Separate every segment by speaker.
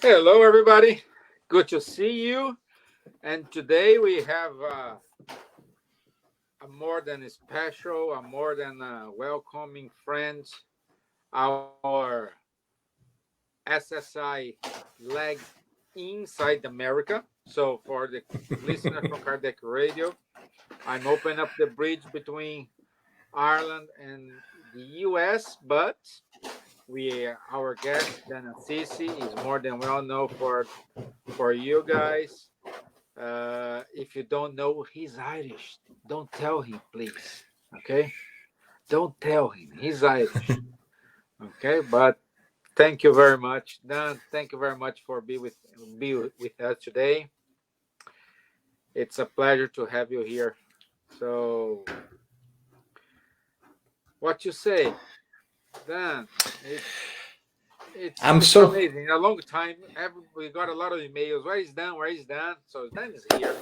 Speaker 1: Hello, everybody. Good to see you. And today we have a more than special, a more than welcoming friend, our SSI leg inside America. So, for the listeners from Kardec Radio, I'm opening up the bridge between Ireland and the US, but our guest, Dan Assisi, is more than well known for you guys. If you don't know he's Irish, don't tell him, please. Okay? Don't tell him he's Irish. Okay? But thank you very much, Dan. Thank you very much for be with us today. It's a pleasure to have you here. So, what you say, Dan?
Speaker 2: I'm
Speaker 1: It's
Speaker 2: so
Speaker 1: amazing. In a long time, we got a lot of emails. Where is Dan? Where is Dan? So Dan is here.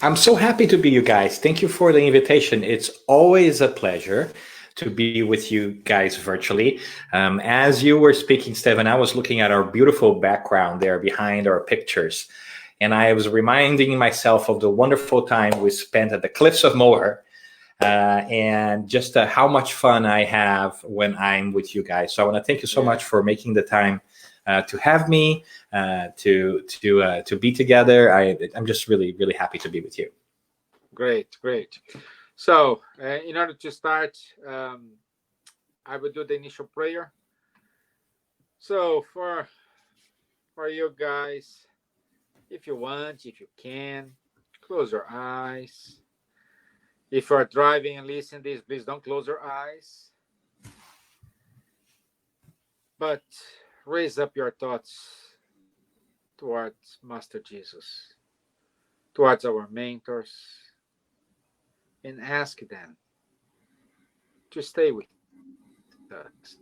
Speaker 2: I'm so happy to be you guys. Thank you for the invitation. It's always a pleasure to be with you guys virtually. As you were speaking, Stephen, I was looking at our beautiful background there behind our pictures, and I was reminding myself of the wonderful time we spent at the Cliffs of Moher, and just how much fun I have when I'm with you guys. So I want to thank you so much for making the time to have me, to be together. I'm just really happy to be with you.
Speaker 1: Great, great. So, in order to start, I will do the initial prayer. So, for you guys, if you want, if you can, close your eyes. If you are driving and listening to this, please don't close your eyes. But raise up your thoughts towards Master Jesus, towards our mentors, and ask them to stay with us,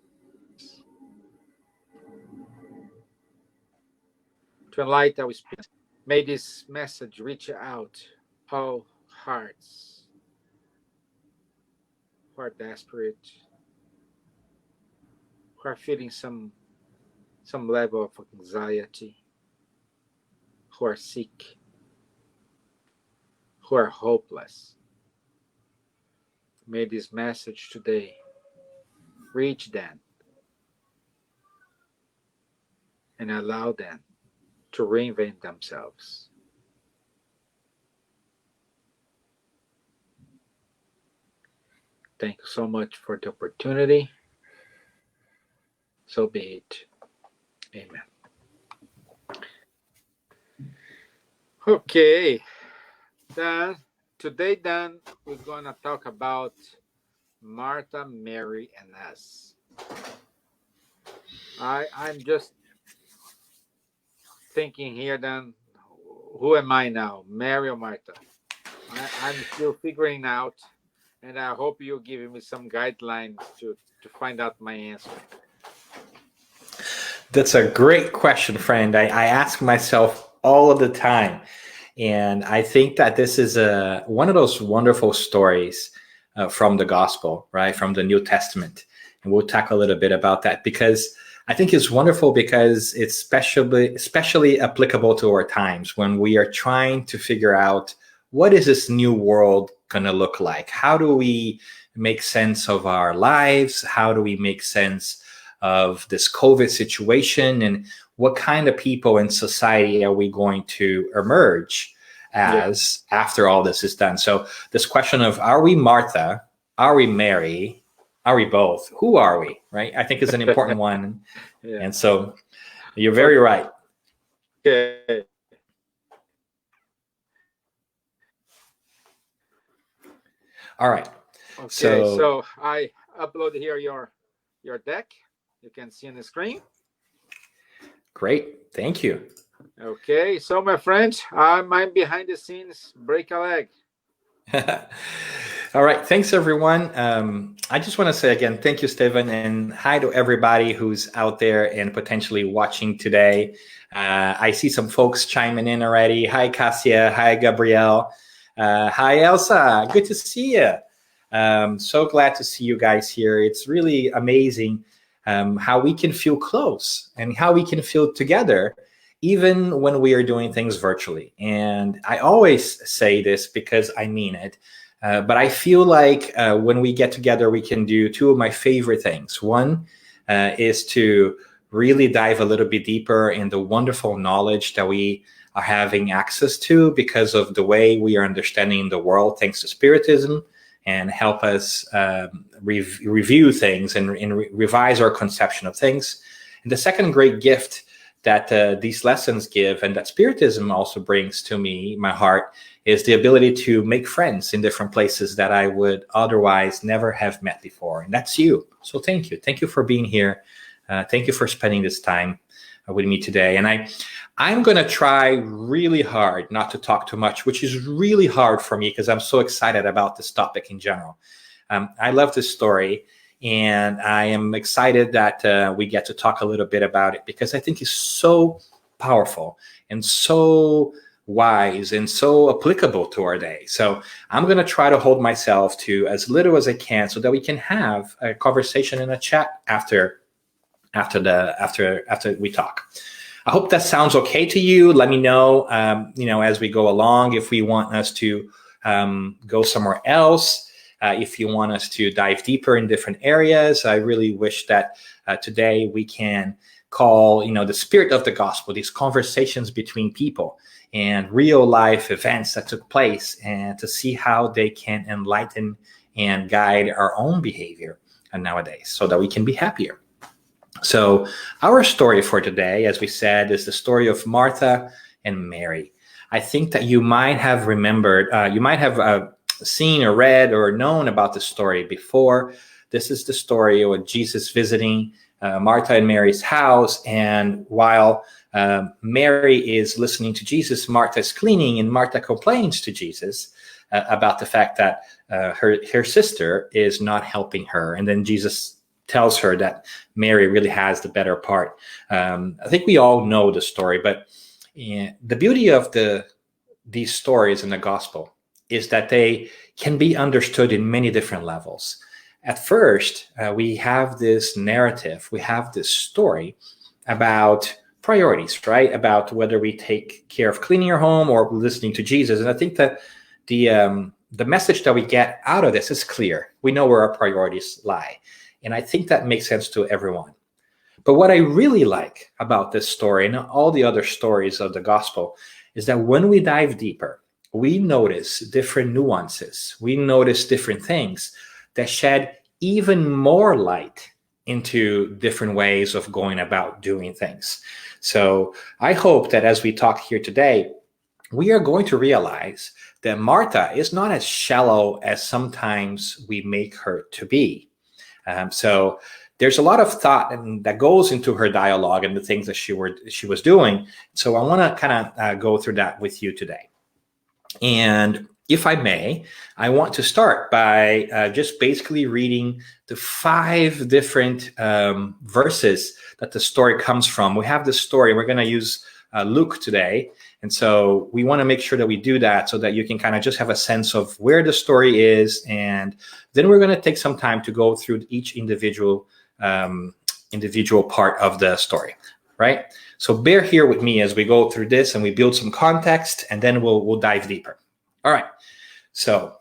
Speaker 1: to enlighten our spirit. May this message reach out all hearts who are desperate, who are feeling some level of anxiety, who are sick, who are hopeless. May this message today reach them and allow them to reinvent themselves. Thank you so much for the opportunity. So be it. Amen. Okay, Dan. Today, Dan, we're gonna talk about Marta, Mary, and us. I'm just thinking here, Dan. Who am I now, Mary or Marta? I'm still figuring out, and I hope you're giving me some guidelines to find out my answer.
Speaker 2: That's a great question, friend. I ask myself all of the time. And I think that this is one of those wonderful stories from the gospel, right? From the New Testament. And we'll talk a little bit about that because I think it's wonderful because it's especially applicable to our times when we are trying to figure out what is this new world going to look like? How do we make sense of our lives? How do we make sense of this COVID situation? And what kind of people in society are we going to emerge as after all this is done? So this question of, are we Martha? Are we Mary? Are we both? Who are we? Right? I think is an important one. And so you're very right.
Speaker 1: Okay.
Speaker 2: All right.
Speaker 1: Okay. So I upload here your deck. You can see on the screen.
Speaker 2: Great. Thank you.
Speaker 1: Okay. So, my friends, I'm behind the scenes. Break a leg.
Speaker 2: All right. Thanks, everyone. I just want to say again, thank you, Stephen, and hi to everybody who's out there and potentially watching today. I see some folks chiming in already. Hi, Cassia. Hi, Gabrielle. Hi, Elsa. Good to see you. So glad to see you guys here. It's really amazing how we can feel close and how we can feel together, even when we are doing things virtually. And I always say this because I mean it. But I feel like when we get together, we can do two of my favorite things. One is to really dive a little bit deeper in the wonderful knowledge that we are having access to because of the way we are understanding the world thanks to Spiritism, and help us review things and revise our conception of things. And the second great gift that these lessons give, and that Spiritism also brings to me, my heart, is the ability to make friends in different places that I would otherwise never have met before. And that's you. So thank you. Thank you for being here. Thank you for spending this time with me today. And I'm going to try really hard not to talk too much, which is really hard for me because I'm so excited about this topic in general. I love this story, and I am excited that we get to talk a little bit about it because I think it's so powerful and so wise and so applicable to our day. So I'm going to try to hold myself to as little as I can so that we can have a conversation and a chat after we talk. I hope that sounds okay to you. Let me know, as we go along, if we want us to go somewhere else, if you want us to dive deeper in different areas. I really wish that today we can call, the spirit of the gospel, these conversations between people and real life events that took place, and to see how they can enlighten and guide our own behavior nowadays so that we can be happier. So our story for today, as we said, is the story of Martha and Mary. I think that you might have remembered, seen or read or known about the story before. This is the story of Jesus visiting Martha and Mary's house. And while Mary is listening to Jesus, Martha is cleaning, and Martha complains to Jesus about the fact that her sister is not helping her. And then Jesus tells her that Mary really has the better part. I think we all know the story, but the beauty of these stories in the gospel is that they can be understood in many different levels. At first, we have this narrative, we have this story about priorities, right? About whether we take care of cleaning our home or listening to Jesus. And I think that the message that we get out of this is clear. We know where our priorities lie. And I think that makes sense to everyone. But what I really like about this story and all the other stories of the gospel is that when we dive deeper, we notice different nuances. We notice different things that shed even more light into different ways of going about doing things. So I hope that as we talk here today, we are going to realize that Martha is not as shallow as sometimes we make her to be. So there's a lot of thought that goes into her dialogue and the things that she was doing. So I want to kind of go through that with you today. And if I may, I want to start by just basically reading the 5 different verses that the story comes from. We have this story. We're going to use Luke today. And so we want to make sure that we do that so that you can kind of just have a sense of where the story is. And then we're going to take some time to go through each individual part of the story, right? So bear here with me as we go through this and we build some context, and then we'll dive deeper. All right. So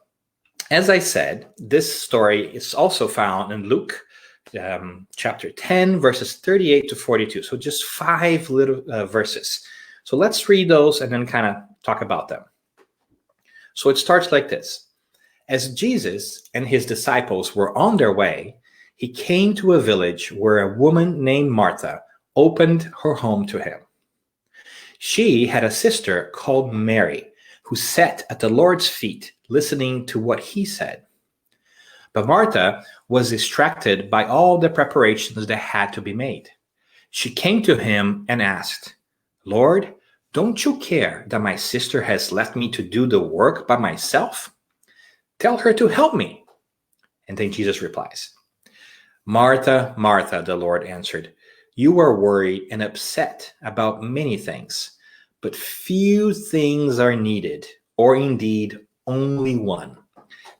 Speaker 2: as I said, this story is also found in Luke chapter 10, verses 38 to 42. So just 5 little verses. So let's read those and then kind of talk about them. So it starts like this. As Jesus and his disciples were on their way, he came to a village where a woman named Martha opened her home to him. She had a sister called Mary, who sat at the Lord's feet listening to what he said. But Martha was distracted by all the preparations that had to be made. She came to him and asked, "Lord, don't you care that my sister has left me to do the work by myself? Tell her to help me." And then Jesus replies, "Martha, Martha," the Lord answered, "you are worried and upset about many things, but few things are needed, or indeed only one.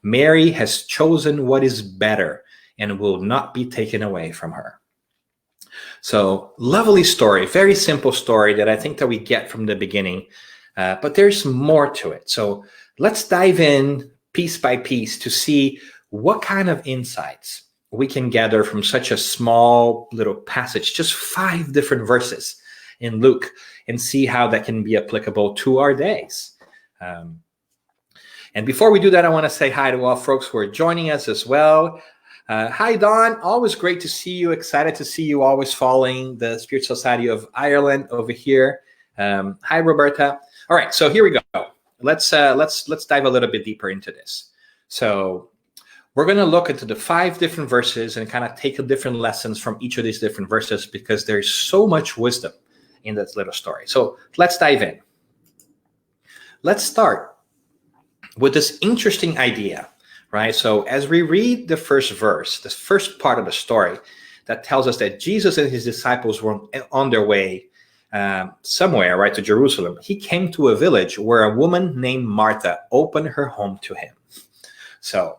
Speaker 2: Mary has chosen what is better and will not be taken away from her." So lovely story, very simple story that I think that we get from the beginning, but there's more to it. So let's dive in piece by piece to see what kind of insights we can gather from such a small little passage, just 5 different verses in Luke, and see how that can be applicable to our days. And before we do that, I want to say hi to all folks who are joining us as well. Hi, Don. Always great to see you. Excited to see you always following the Spirit Society of Ireland over here. Hi, Roberta. All right, so here we go. Let's dive a little bit deeper into this. So we're going to look into the 5 different verses and kind of take different lessons from each of these different verses, because there's so much wisdom in this little story. So let's dive in. Let's start with this interesting idea, right? So as we read the first verse, the first part of the story that tells us that Jesus and his disciples were on their way somewhere, right, to Jerusalem, he came to a village where a woman named Marta opened her home to him. So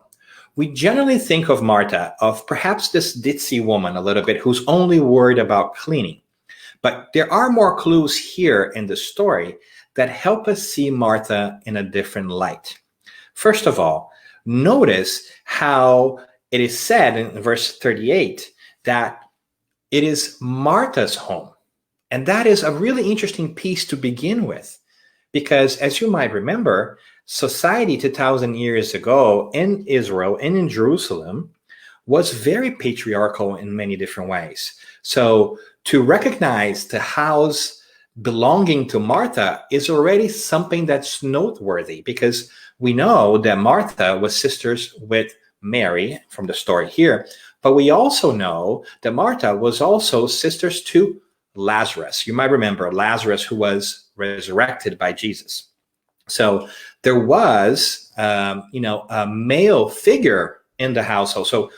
Speaker 2: we generally think of Marta, of perhaps this ditzy woman a little bit, who's only worried about cleaning. But there are more clues here in the story that help us see Marta in a different light. First of all, notice how it is said in verse 38 that it is Marta's home. And that is a really interesting piece to begin with, because as you might remember, society 2,000 years ago in Israel and in Jerusalem was very patriarchal in many different ways. So to recognize the house belonging to Marta is already something that's noteworthy, because we know that Martha was sisters with Mary from the story here, but we also know that Marta was also sisters to Lazarus. You might remember Lazarus, who was resurrected by Jesus. So there was, a male figure in the household. So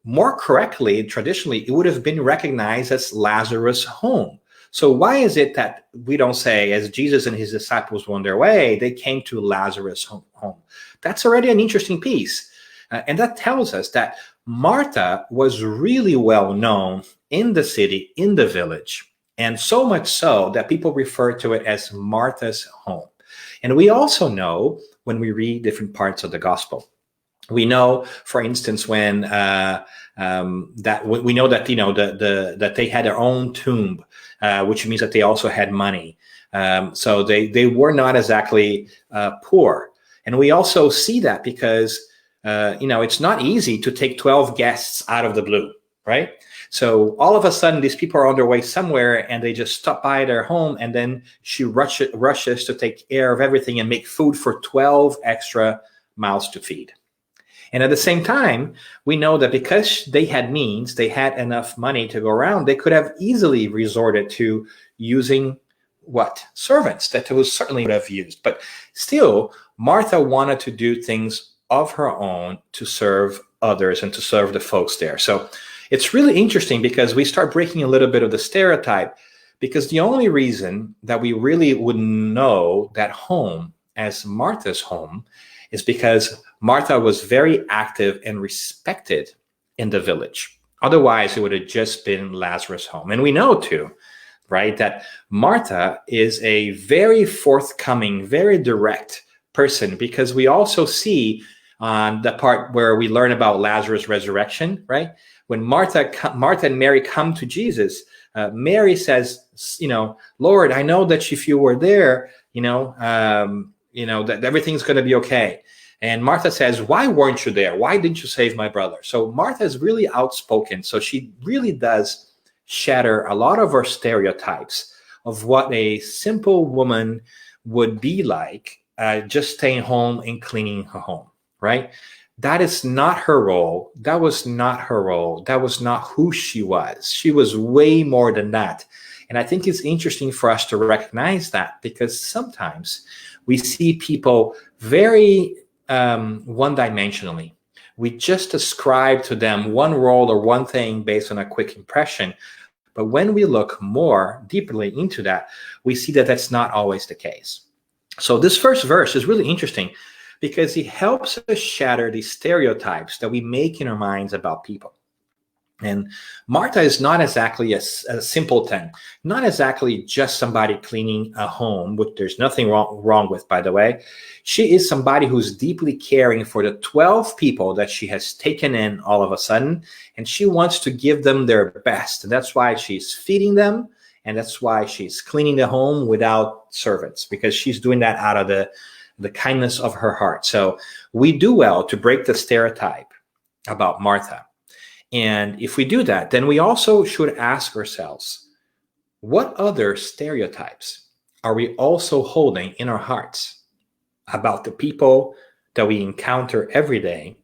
Speaker 2: more correctly, traditionally, it would have been recognized as Lazarus' home. So why is it that we don't say, as Jesus and his disciples were on their way, they came to Lazarus' home? That's already an interesting piece. And that tells us that Marta was really well known in the city, in the village, and so much so that people refer to it as Martha's home. And we also know, when we read different parts of the gospel, we know, for instance, when that we know that that they had their own tomb, which means that they also had money. So they were not exactly poor, and we also see that because it's not easy to take 12 guests out of the blue, right? So all of a sudden, these people are on their way somewhere, and they just stop by their home, and then she rushes to take care of everything and make food for 12 extra mouths to feed. And at the same time, we know that because they had means, they had enough money to go around, they could have easily resorted to using servants that was certainly would have used. But still, Martha wanted to do things of her own to serve others and to serve the folks there. So it's really interesting, because we start breaking a little bit of the stereotype, because the only reason that we really would know that home as Martha's home is because Martha was very active and respected in the village. Otherwise, it would have just been Lazarus' home. And we know too, right, that Martha is a very forthcoming, very direct person, because we also see on the part where we learn about Lazarus' resurrection, right? When Martha and Mary come to Jesus, Mary says, Lord, I know that if you were there, that everything's going to be okay. And Martha says, why weren't you there? Why didn't you save my brother? So Martha is really outspoken. So she really does shatter a lot of our stereotypes of what a simple woman would be like, just staying home and cleaning her home, right? That is not her role. That was not her role. That was not who she was. She was way more than that. And I think it's interesting for us to recognize that, because sometimes we see people very one-dimensionally. We just ascribe to them one role or one thing based on a quick impression. But when we look more deeply into that, we see that that's not always the case. So this first verse is really interesting, because it helps us shatter the stereotypes that we make in our minds about people. And Marta is not exactly a simpleton, not exactly just somebody cleaning a home, which there's nothing wrong with, by the way. She is somebody who's deeply caring for the 12 people that she has taken in all of a sudden, and she wants to give them their best. And that's why she's feeding them, and that's why she's cleaning the home without servants, because she's doing that out of the kindness of her heart. So we do well to break the stereotype about Martha. And if we do that, then we also should ask ourselves, what other stereotypes are we also holding in our hearts about the people that we encounter every day,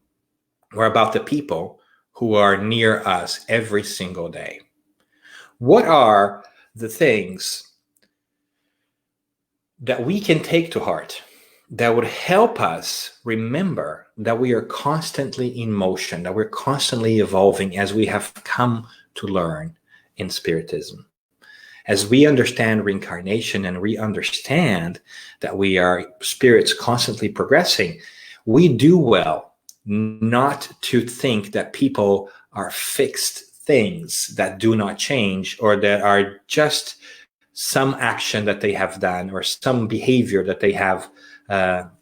Speaker 2: or about the people who are near us every single day? What are the things that we can take to heart that would help us remember that we are constantly in motion, that we're constantly evolving as we have come to learn in Spiritism? As we understand reincarnation and we understand that we are spirits constantly progressing, we do well not to think that people are fixed things that do not change, or that are just some action that they have done or some behavior that they have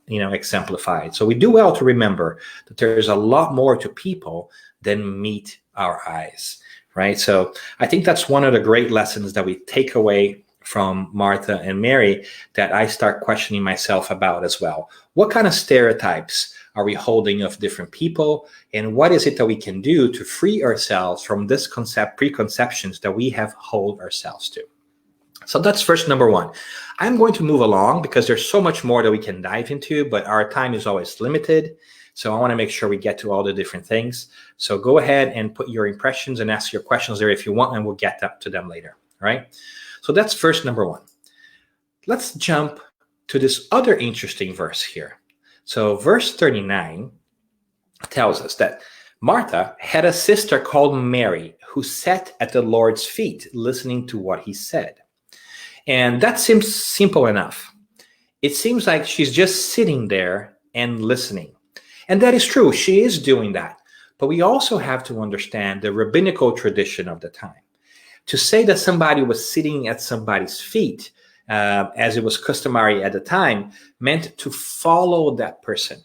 Speaker 2: exemplified. So we do well to remember that there's a lot more to people than meet our eyes, right? So I think that's one of the great lessons that we take away from Martha and Mary, that I start questioning myself about as well. What kind of stereotypes are we holding of different people? And what is it that we can do to free ourselves from this preconceptions that we have hold ourselves to? So that's first number one. I'm going to move along because there's so much more that we can dive into, but our time is always limited. So I want to make sure we get to all the different things. So go ahead and put your impressions and ask your questions there if you want, and we'll get to them later. All right. So that's first number one. Let's jump to this other interesting verse here. So verse 39 tells us that Martha had a sister called Mary who sat at the Lord's feet listening to what he said. And that seems simple enough. It seems like she's just sitting there and listening. And that is true. She is doing that. But we also have to understand the rabbinical tradition of the time. To say that somebody was sitting at somebody's feet, as it was customary at the time, meant to follow that person,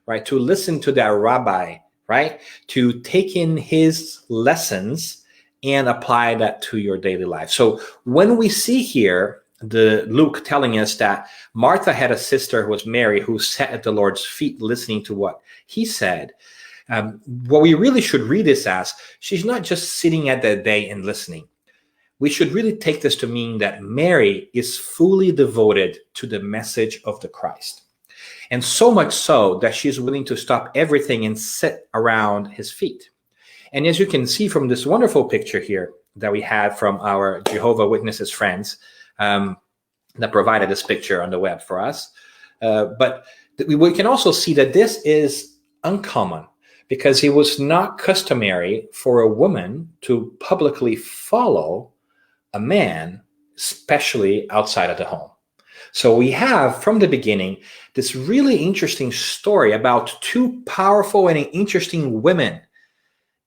Speaker 2: right? To listen to that rabbi, right? To take in his lessons and apply that to your daily life. So when we see here the Luke telling us that Martha had a sister who was Mary, who sat at the Lord's feet listening to what he said, what we really should read this as, she's not just sitting at that day and listening. We should really take this to mean that Mary is fully devoted to the message of the Christ. And so much so that she's willing to stop everything and sit around his feet. And as you can see from this wonderful picture here that we had from our Jehovah's Witnesses friends that provided this picture on the web for us, but we can also see that this is uncommon, because it was not customary for a woman to publicly follow a man, especially outside of the home. So we have, from the beginning, this really interesting story about two powerful and interesting women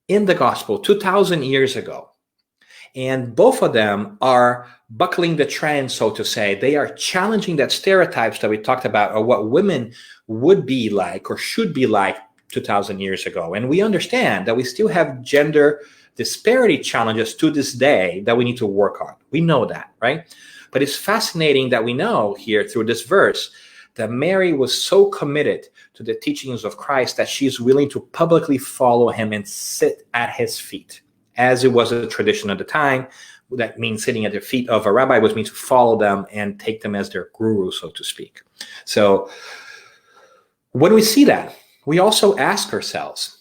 Speaker 2: in the gospel 2,000 years ago. And both of them are buckling the trend, so to say. They are challenging that stereotypes that we talked about, or what women would be like or should be like 2,000 years ago. And we understand that we still have gender disparity challenges to this day that we need to work on. We know that, right? But it's fascinating that we know here through this verse that Mary was so committed to the teachings of Christ that she's willing to publicly follow him and sit at his feet, as it was a tradition at the time. That means sitting at the feet of a rabbi was means to follow them and take them as their guru, so to speak. So when we see that, we also ask ourselves,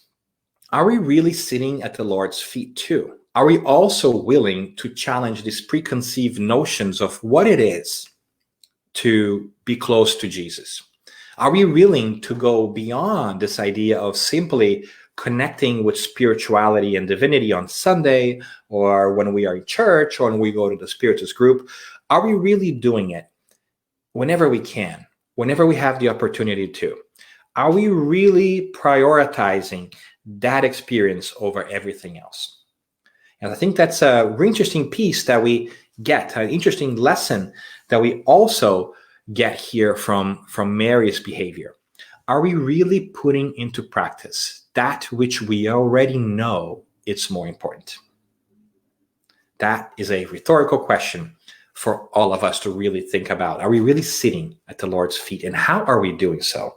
Speaker 2: are we really sitting at the Lord's feet too? Are we also willing to challenge these preconceived notions of what it is to be close to Jesus? Are we willing to go beyond this idea of simply connecting with spirituality and divinity on Sunday, or when we are in church, or when we go to the Spiritist group? Are we really doing it whenever we can, whenever we have the opportunity to? Are we really prioritizing that experience over everything else? And I think that's a really interesting piece that we get, an interesting lesson that we also get here from Mary's behavior. Are we really putting into practice that which we already know it's more important? That is a rhetorical question for all of us to really think about. Are we really sitting at the Lord's feet? And how are we doing so?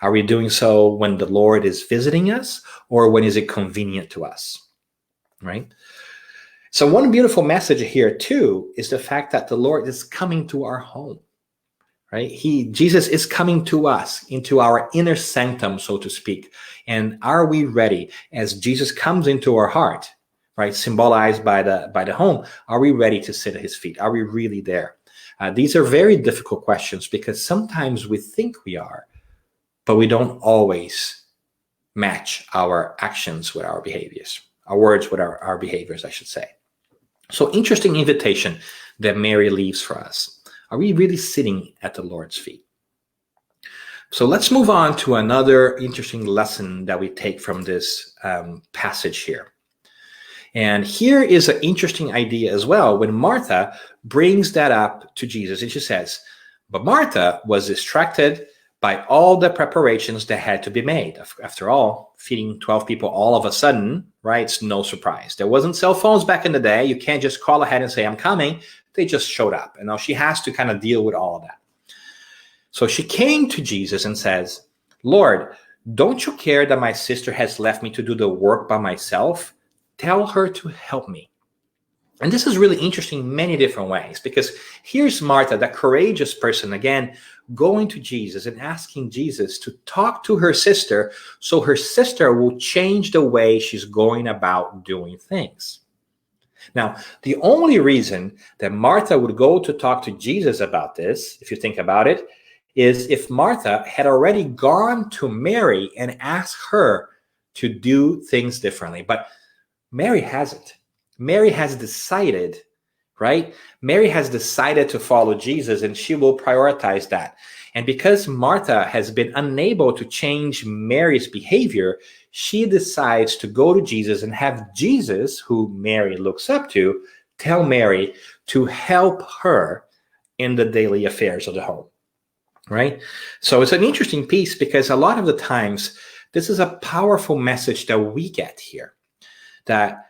Speaker 2: Are we doing so when the Lord is visiting us, or when is it convenient to us? Right? So one beautiful message here too is the fact that the Lord is coming to our home. Right? Jesus is coming to us, into our inner sanctum, so to speak. And are we ready as Jesus comes into our heart, right? Symbolized by the home. Are we ready to sit at his feet? Are we really there? These are very difficult questions because sometimes we think we are, but we don't always match our actions with our behaviors, our words with our behaviors, I should say. So interesting invitation that Mary leaves for us. Are we really sitting at the Lord's feet? So let's move on to another interesting lesson that we take from this passage here. And here is an interesting idea as well when Marta brings that up to Jesus. And she says, but Marta was distracted by all the preparations that had to be made. After all, feeding 12 people all of a sudden, right? It's no surprise. There wasn't cell phones back in the day. You can't just call ahead and say, I'm coming. They just showed up. And now she has to kind of deal with all of that. So she came to Jesus and says, Lord, don't you care that my sister has left me to do the work by myself? Tell her to help me. And this is really interesting in many different ways, because here's Marta, that courageous person, again, going to Jesus and asking Jesus to talk to her sister so her sister will change the way she's going about doing things. Now, the only reason that Marta would go to talk to Jesus about this, if you think about it, is if Marta had already gone to Mary and asked her to do things differently. But Mary hasn't. Mary has decided, right? Mary has decided to follow Jesus, and she will prioritize that. And because Marta has been unable to change Mary's behavior, she decides to go to Jesus and have Jesus, who Mary looks up to, tell Mary to help her in the daily affairs of the home, right? So it's an interesting piece because a lot of the times, this is a powerful message that we get here, that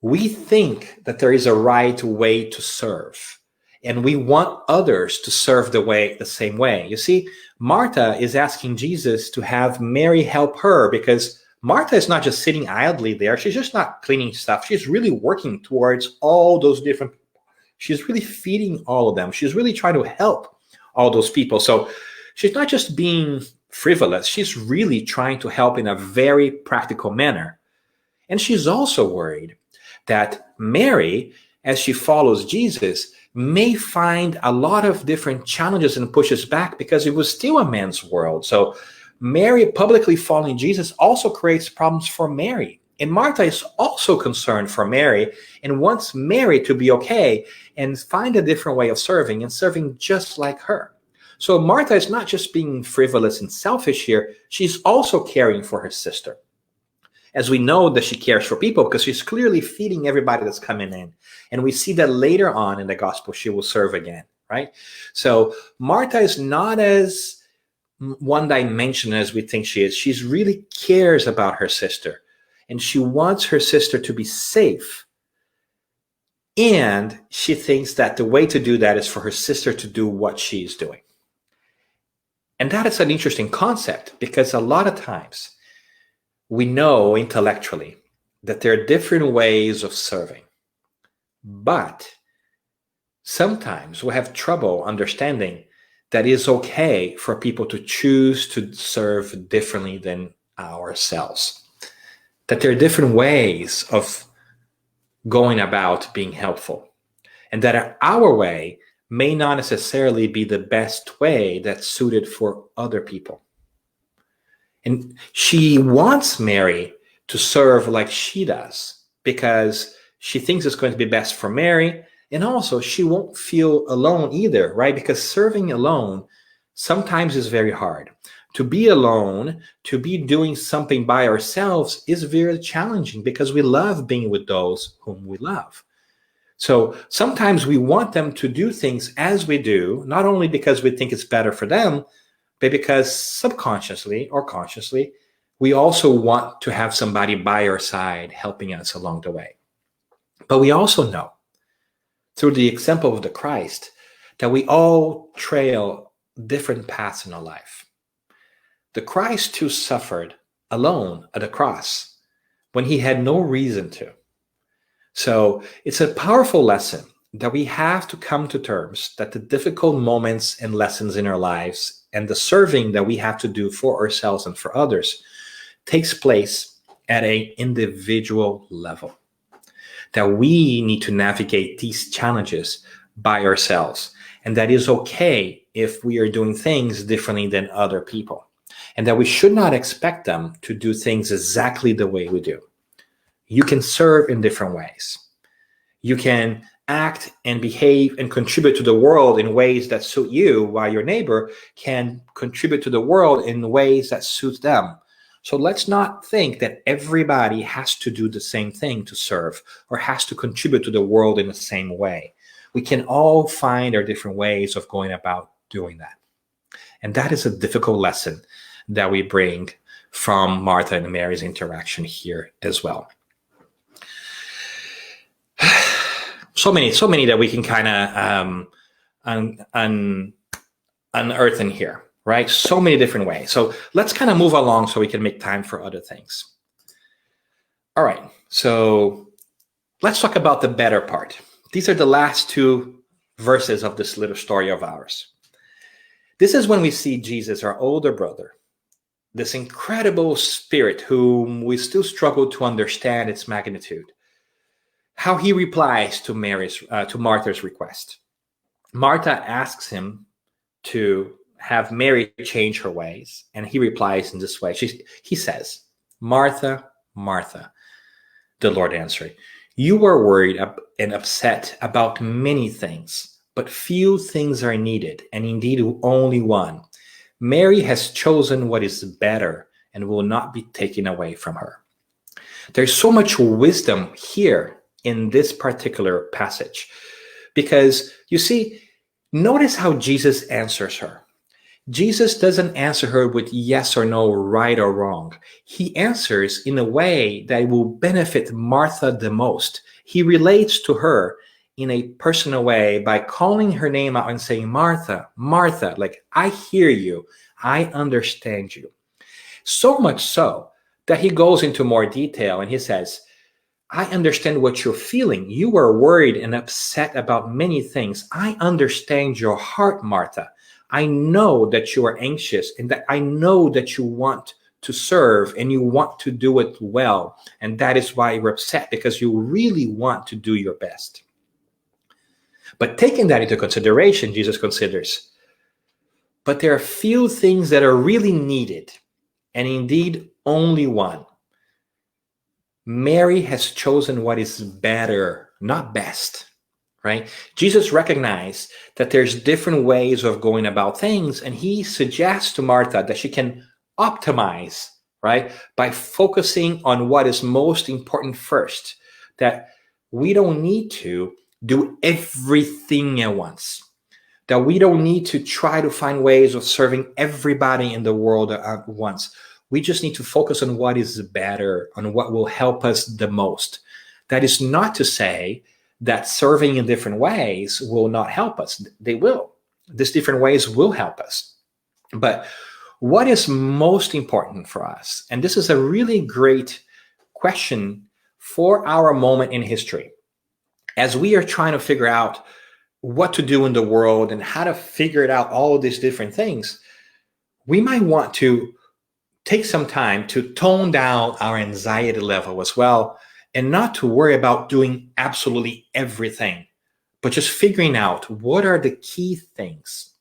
Speaker 2: we think that there is a right way to serve, and we want others to serve the same way. You see, Marta is asking Jesus to have Mary help her because Marta is not just sitting idly there. She's just not cleaning stuff. She's really working towards all those different people. She's really feeding all of them. She's really trying to help all those people. So she's not just being frivolous. She's really trying to help in a very practical manner. And she's also worried that Mary, as she follows Jesus, may find a lot of different challenges and pushes back because it was still a man's world. So Mary publicly following Jesus also creates problems for Mary. And Martha is also concerned for Mary and wants Mary to be okay and find a different way of serving and serving just like her. So Martha is not just being frivolous and selfish here. She's also caring for her sister. As we know that she cares for people because she's clearly feeding everybody that's coming in. And we see that later on in the gospel, she will serve again, right? So Martha is not as one-dimensional as we think she is. She really cares about her sister. And she wants her sister to be safe. And she thinks that the way to do that is for her sister to do what she's doing. And that is an interesting concept because a lot of times, we know intellectually that there are different ways of serving, but sometimes we have trouble understanding that it's okay for people to choose to serve differently than ourselves, that there are different ways of going about being helpful, and that our way may not necessarily be the best way that's suited for other people. And she wants Mary to serve like she does because she thinks it's going to be best for Mary. And also she won't feel alone either, right? Because serving alone sometimes is very hard. To be alone, to be doing something by ourselves is very challenging because we love being with those whom we love. So sometimes we want them to do things as we do, not only because we think it's better for them, but because subconsciously or consciously, we also want to have somebody by our side helping us along the way. But we also know, through the example of the Christ, that we all trail different paths in our life. The Christ too suffered alone at the cross when he had no reason to. So it's a powerful lesson that we have to come to terms that the difficult moments and lessons in our lives and the serving that we have to do for ourselves and for others takes place at an individual level. That we need to navigate these challenges by ourselves. And that is okay if we are doing things differently than other people. And that we should not expect them to do things exactly the way we do. You can serve in different ways. You can act and behave and contribute to the world in ways that suit you, while your neighbor can contribute to the world in ways that suit them. So let's not think that everybody has to do the same thing to serve or has to contribute to the world in the same way. We can all find our different ways of going about doing that. And that is a difficult lesson that we bring from Martha and Mary's interaction here as well. So many that we can kind of unearth in here, right? So many different ways. So let's kind of move along so we can make time for other things. All right, so let's talk about the better part. These are the last two verses of this little story of ours. This is when we see Jesus, our older brother, this incredible spirit whom we still struggle to understand its magnitude, how he replies to Martha's request. Martha asks him to have Mary change her ways, and he replies in this way. He says, "Martha, Martha," the Lord answered, "you are worried and upset about many things, but few things are needed, and indeed only one. Mary has chosen what is better and will not be taken away from her." There's so much wisdom here in this particular passage, because you see, notice how Jesus answers her. Jesus doesn't answer her with yes or no, right or wrong. He answers in a way that will benefit Martha the most. He relates to her in a personal way by calling her name out and saying, "Martha, Martha," like, I hear you, I understand you. So much so that he goes into more detail and he says, "I understand what you're feeling. You are worried and upset about many things. I understand your heart, Martha. I know that you are anxious and that I know that you want to serve and you want to do it well. And that is why you're upset, because you really want to do your best." But taking that into consideration, Jesus considers, but there are few things that are really needed, and indeed only one. Mary has chosen what is better, not best, right? Jesus recognized that there's different ways of going about things, and he suggests to Martha that she can optimize, right, by focusing on what is most important first, that we don't need to do everything at once, that we don't need to try to find ways of serving everybody in the world at once. We just need to focus on what is better, on what will help us the most. That is not to say that serving in different ways will not help us. They will. These different ways will help us. But what is most important for us? And this is a really great question for our moment in history. As we are trying to figure out what to do in the world and how to figure it out, all of these different things, we might want to take some time to tone down our anxiety level as well, and not to worry about doing absolutely everything, but just figuring out what are the key things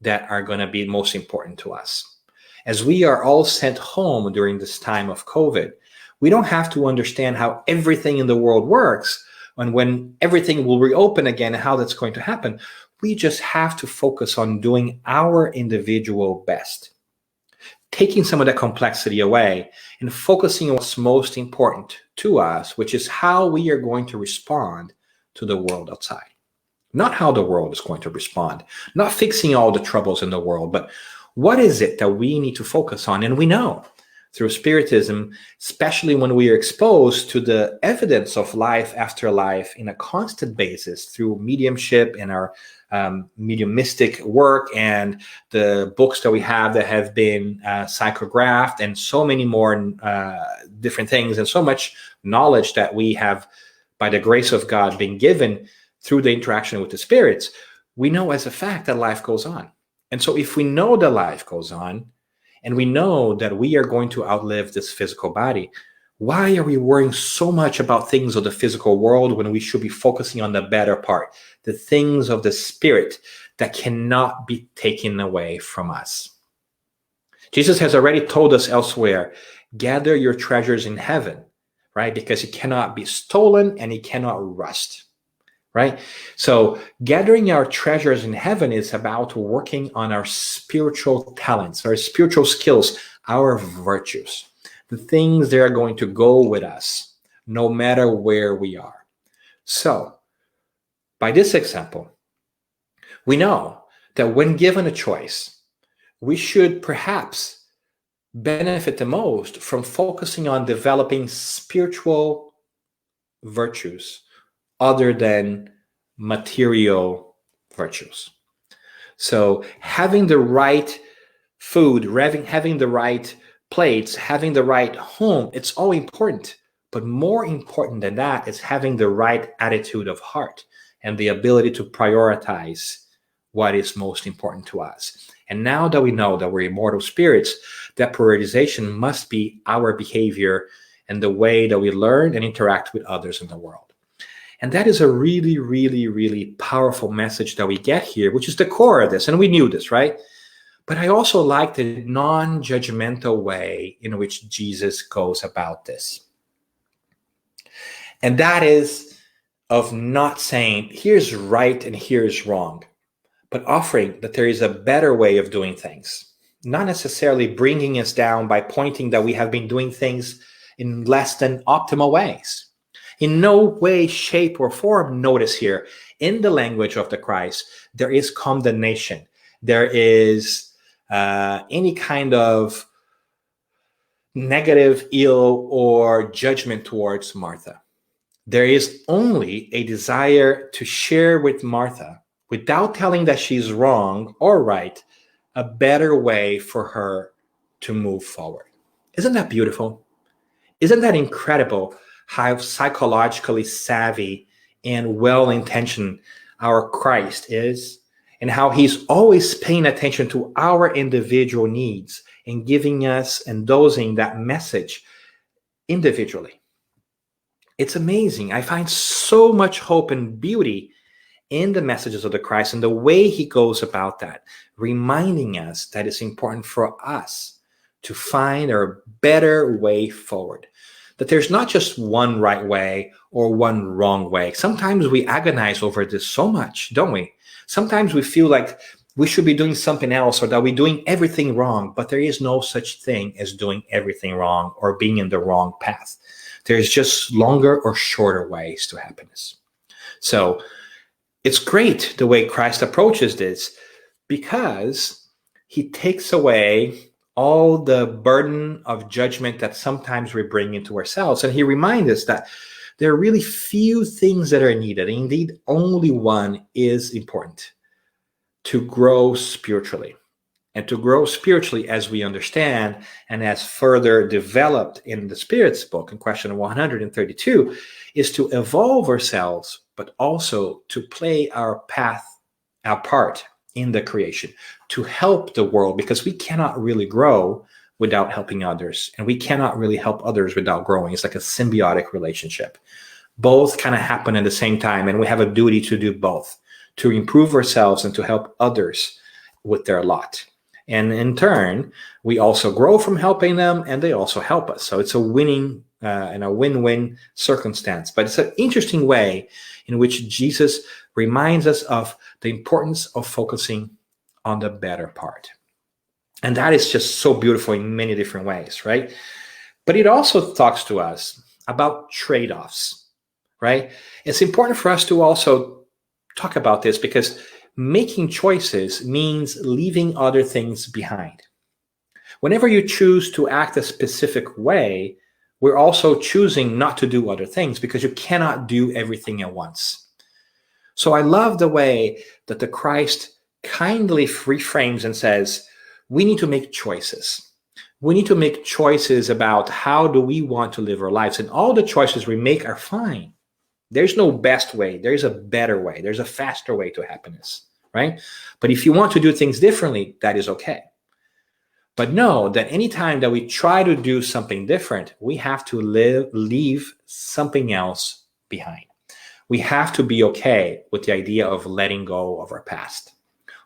Speaker 2: that are going to be most important to us. As we are all sent home during this time of COVID, we don't have to understand how everything in the world works and when everything will reopen again and how that's going to happen. We just have to focus on doing our individual best. taking some of that complexity away and focusing on what's most important to us, which is how we are going to respond to the world outside. Not how the world is going to respond, not fixing all the troubles in the world, but what is it that we need to focus on? And we know through Spiritism, especially when we are exposed to the evidence of life after life in a constant basis through mediumship and our mediumistic work and the books that we have that have been psychographed and so many more different things and so much knowledge that we have, by the grace of God, been given through the interaction with the spirits, we know as a fact that life goes on. And so if we know that life goes on, and we know that we are going to outlive this physical body, why are we worrying so much about things of the physical world when we should be focusing on the better part, the things of the spirit that cannot be taken away from us? Jesus has already told us elsewhere, gather your treasures in heaven, right? Because it cannot be stolen and it cannot rust. Right? So gathering our treasures in heaven is about working on our spiritual talents, our spiritual skills, our virtues, the things that are going to go with us, no matter where we are. So by this example, we know that when given a choice, we should perhaps benefit the most from focusing on developing spiritual virtues other than material virtues. So having the right food, having the right plates, having the right home, it's all important. But more important than that is having the right attitude of heart and the ability to prioritize what is most important to us. And now that we know that we're immortal spirits, that prioritization must be our behavior and the way that we learn and interact with others in the world. And that is a really, really, really powerful message that we get here, which is the core of this. And we knew this, right? But I also like the non-judgmental way in which Jesus goes about this. And that is of not saying, here's right and here's wrong, but offering that there is a better way of doing things. Not necessarily bringing us down by pointing that we have been doing things in less than optimal ways. In no way, shape, or form, notice here, in the language of the Christ, there is condemnation. There is any kind of negative, ill, or judgment towards Martha. There is only a desire to share with Martha, without telling that she's wrong or right, a better way for her to move forward. Isn't that beautiful? Isn't that incredible? How psychologically savvy and well-intentioned our Christ is, and how he's always paying attention to our individual needs and giving us and dosing that message individually. It's amazing. I find so much hope and beauty in the messages of the Christ and the way he goes about that, reminding us that it's important for us to find a better way forward. That there's not just one right way or one wrong way. Sometimes we agonize over this so much, don't we? Sometimes we feel like we should be doing something else or that we're doing everything wrong, but there is no such thing as doing everything wrong or being in the wrong path. There's just longer or shorter ways to happiness. So it's great the way Christ approaches this because he takes away all the burden of judgment that sometimes we bring into ourselves. And he reminds us that there are really few things that are needed. Indeed, only one is important: to grow spiritually. And to grow spiritually, as we understand, and as further developed in the Spirit's book in question 132, is to evolve ourselves, but also to play our part in the creation, to help the world, because we cannot really grow without helping others, and we cannot really help others without growing. It's like a symbiotic relationship. Both kind of happen at the same time, and we have a duty to do both, to improve ourselves and to help others with their lot. And in turn, we also grow from helping them, and they also help us. So it's a winning and a win-win circumstance. But it's an interesting way in which Jesus reminds us of the importance of focusing on the better part. And that is just so beautiful in many different ways, right? But it also talks to us about trade-offs, right? It's important for us to also talk about this because making choices means leaving other things behind. Whenever you choose to act a specific way, we're also choosing not to do other things because you cannot do everything at once. So I love the way that the Christ kindly reframes and says, we need to make choices. We need to make choices about how do we want to live our lives. And all the choices we make are fine. There's no best way. There's a better way. There's a faster way to happiness, right? But if you want to do things differently, that is okay. But know that anytime that we try to do something different, we have to leave something else behind. We have to be okay with the idea of letting go of our past,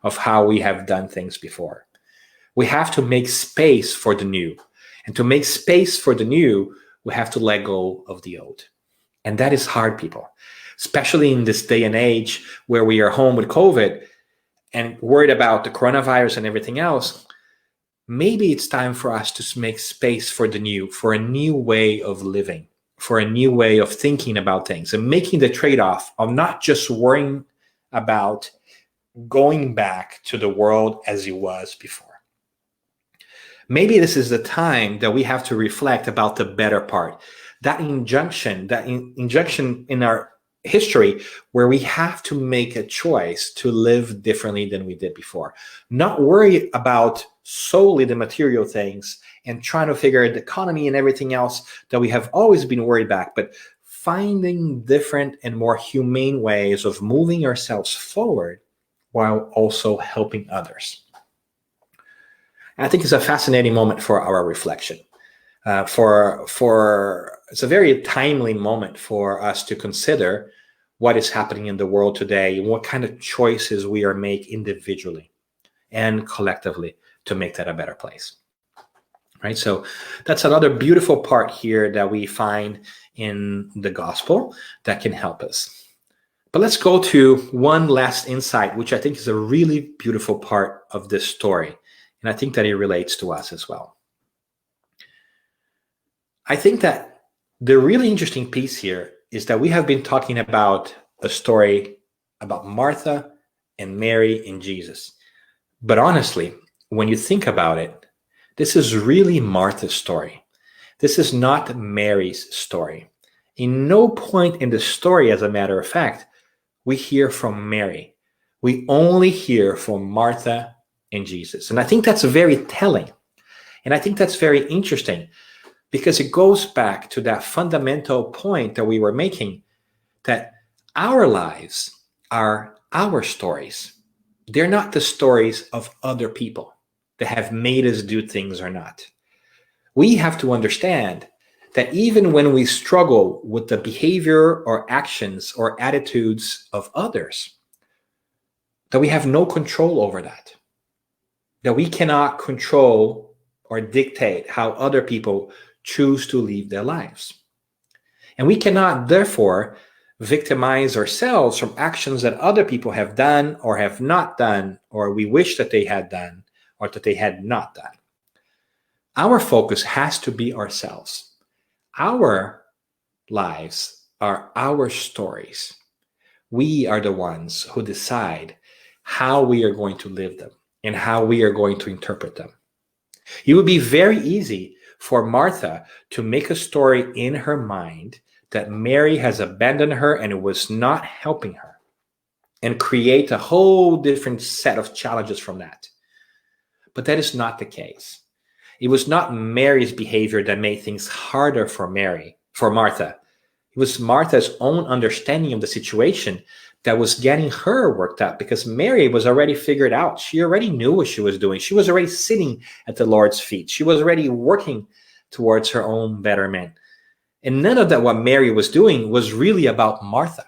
Speaker 2: of how we have done things before. We have to make space for the new. And to make space for the new, we have to let go of the old. And that is hard, people, especially in this day and age where we are home with COVID and worried about the coronavirus and everything else. Maybe it's time for us to make space for the new, for a new way of living, for a new way of thinking about things, and making the trade-off of not just worrying about going back to the world as it was before. Maybe this is the time that we have to reflect about the better part, that injunction in our history where we have to make a choice to live differently than we did before. Not worry about solely the material things and trying to figure out the economy and everything else that we have always been worried about, but finding different and more humane ways of moving ourselves forward while also helping others. And I think it's a fascinating moment for our reflection. It's a very timely moment for us to consider what is happening in the world today and what kind of choices we are making individually and collectively to make that a better place. Right? So that's another beautiful part here that we find in the gospel that can help us. But let's go to one last insight, which I think is a really beautiful part of this story. And I think that it relates to us as well. I think that the really interesting piece here is that we have been talking about a story about Martha and Mary and Jesus. But honestly, when you think about it, this is really Martha's story. This is not Mary's story. In no point in the story, as a matter of fact, we hear from Mary. We only hear from Martha and Jesus. And I think that's very telling. And I think that's very interesting because it goes back to that fundamental point that we were making, that our lives are our stories. They're not the stories of other people that have made us do things or not. We have to understand that even when we struggle with the behavior or actions or attitudes of others, that we have no control over that. That we cannot control or dictate how other people choose to live their lives. And we cannot, therefore, victimize ourselves from actions that other people have done or have not done, or we wish that they had done or that they had not done. Our focus has to be ourselves. Our lives are our stories. We are the ones who decide how we are going to live them and how we are going to interpret them. It would be very easy for Martha to make a story in her mind that Mary has abandoned her and was not helping her, and create a whole different set of challenges from that. But that is not the case. It was not Mary's behavior that made things harder for Martha. It was Martha's own understanding of the situation that was getting her worked up, because Mary was already figured out. She already knew what she was doing. She was already sitting at the Lord's feet. She was already working towards her own betterment. And none of that, what Mary was doing, was really about Martha.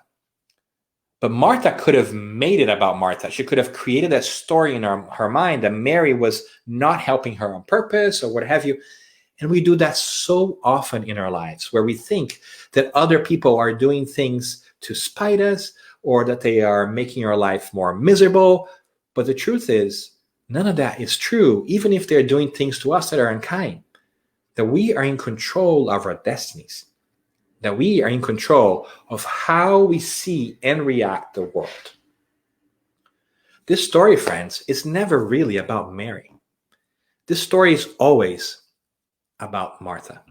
Speaker 2: But Martha could have made it about Martha. She could have created a story in her mind that Mary was not helping her on purpose or what have you. And we do that so often in our lives, where we think that other people are doing things to spite us or that they are making our life more miserable. But the truth is, none of that is true, even if they're doing things to us that are unkind. That we are in control of our destinies. That we are in control of how we see and react the world. This story, friends, is never really about Mary. This story is always about Martha.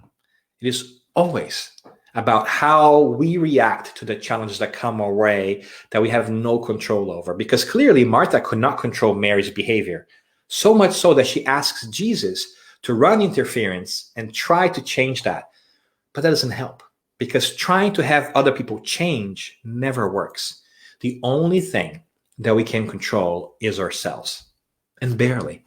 Speaker 2: It is always about how we react to the challenges that come our way that we have no control over. Because clearly Martha could not control Mary's behavior, so much so that she asks Jesus to run interference and try to change that. But that doesn't help, because trying to have other people change never works. The only thing that we can control is ourselves, and barely.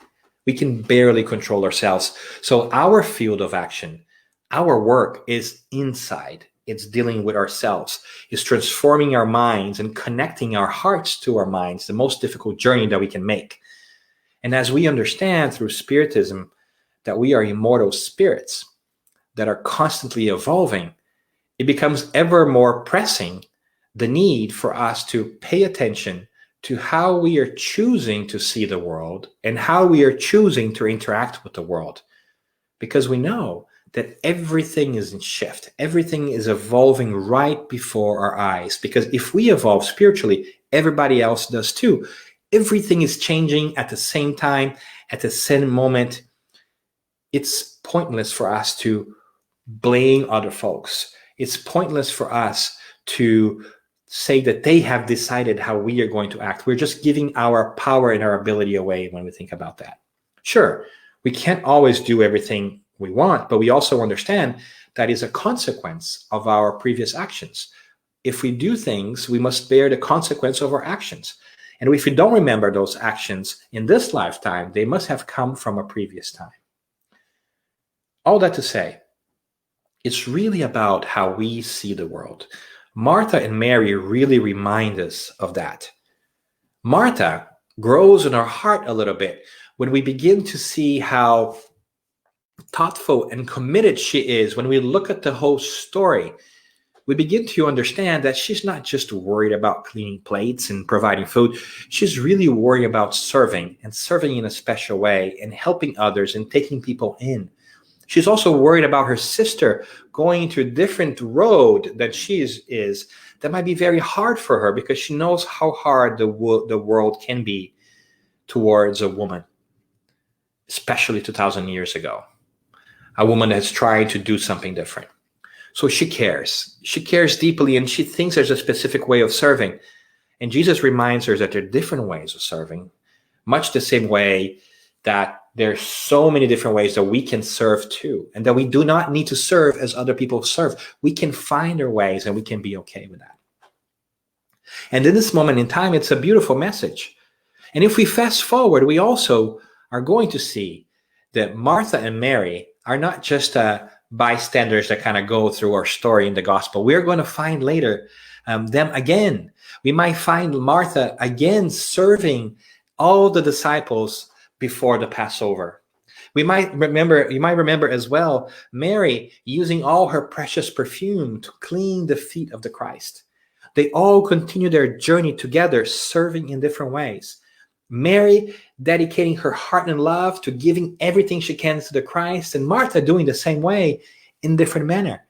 Speaker 2: We can barely control ourselves. So our field of action, our work is inside. It's dealing with ourselves. It's transforming our minds and connecting our hearts to our minds, the most difficult journey that we can make. And as we understand through Spiritism that we are immortal spirits that are constantly evolving, it becomes ever more pressing the need for us to pay attention to how we are choosing to see the world and how we are choosing to interact with the world. Because we know that everything is in shift. Everything is evolving right before our eyes. Because if we evolve spiritually, everybody else does too. Everything is changing at the same time, at the same moment. It's pointless for us to blame other folks. It's pointless for us to say that they have decided how we are going to act. We're just giving our power and our ability away when we think about that. Sure, we can't always do everything we want, but we also understand that is a consequence of our previous actions. If we do things, we must bear the consequence of our actions. And if we don't remember those actions in this lifetime, they must have come from a previous time. All that to say, it's really about how we see the world. Martha and Mary really remind us of that. Martha grows in our heart a little bit when we begin to see how thoughtful and committed she is. When we look at the whole story, we begin to understand that she's not just worried about cleaning plates and providing food. She's really worried about serving, and serving in a special way, and helping others and taking people in. She's also worried about her sister going to a different road that she is that might be very hard for her, because she knows how hard the world can be towards a woman, especially 2,000 years ago. A woman that's trying to do something different. So she cares. She cares deeply, and she thinks there's a specific way of serving. And Jesus reminds her that there are different ways of serving, much the same way that there's so many different ways that we can serve too, and that we do not need to serve as other people serve. We can find our ways, and we can be okay with that. And in this moment in time, it's a beautiful message. And if we fast forward, we also are going to see that Martha and Mary are not just bystanders that kind of go through our story in the gospel. We're going to find later them again. We might find Martha again serving all the disciples before the Passover. You might remember as well, Mary using all her precious perfume to clean the feet of the Christ. They all continue their journey together, serving in different ways. Mary dedicating her heart and love to giving everything she can to the Christ, and Martha doing the same way in different manner,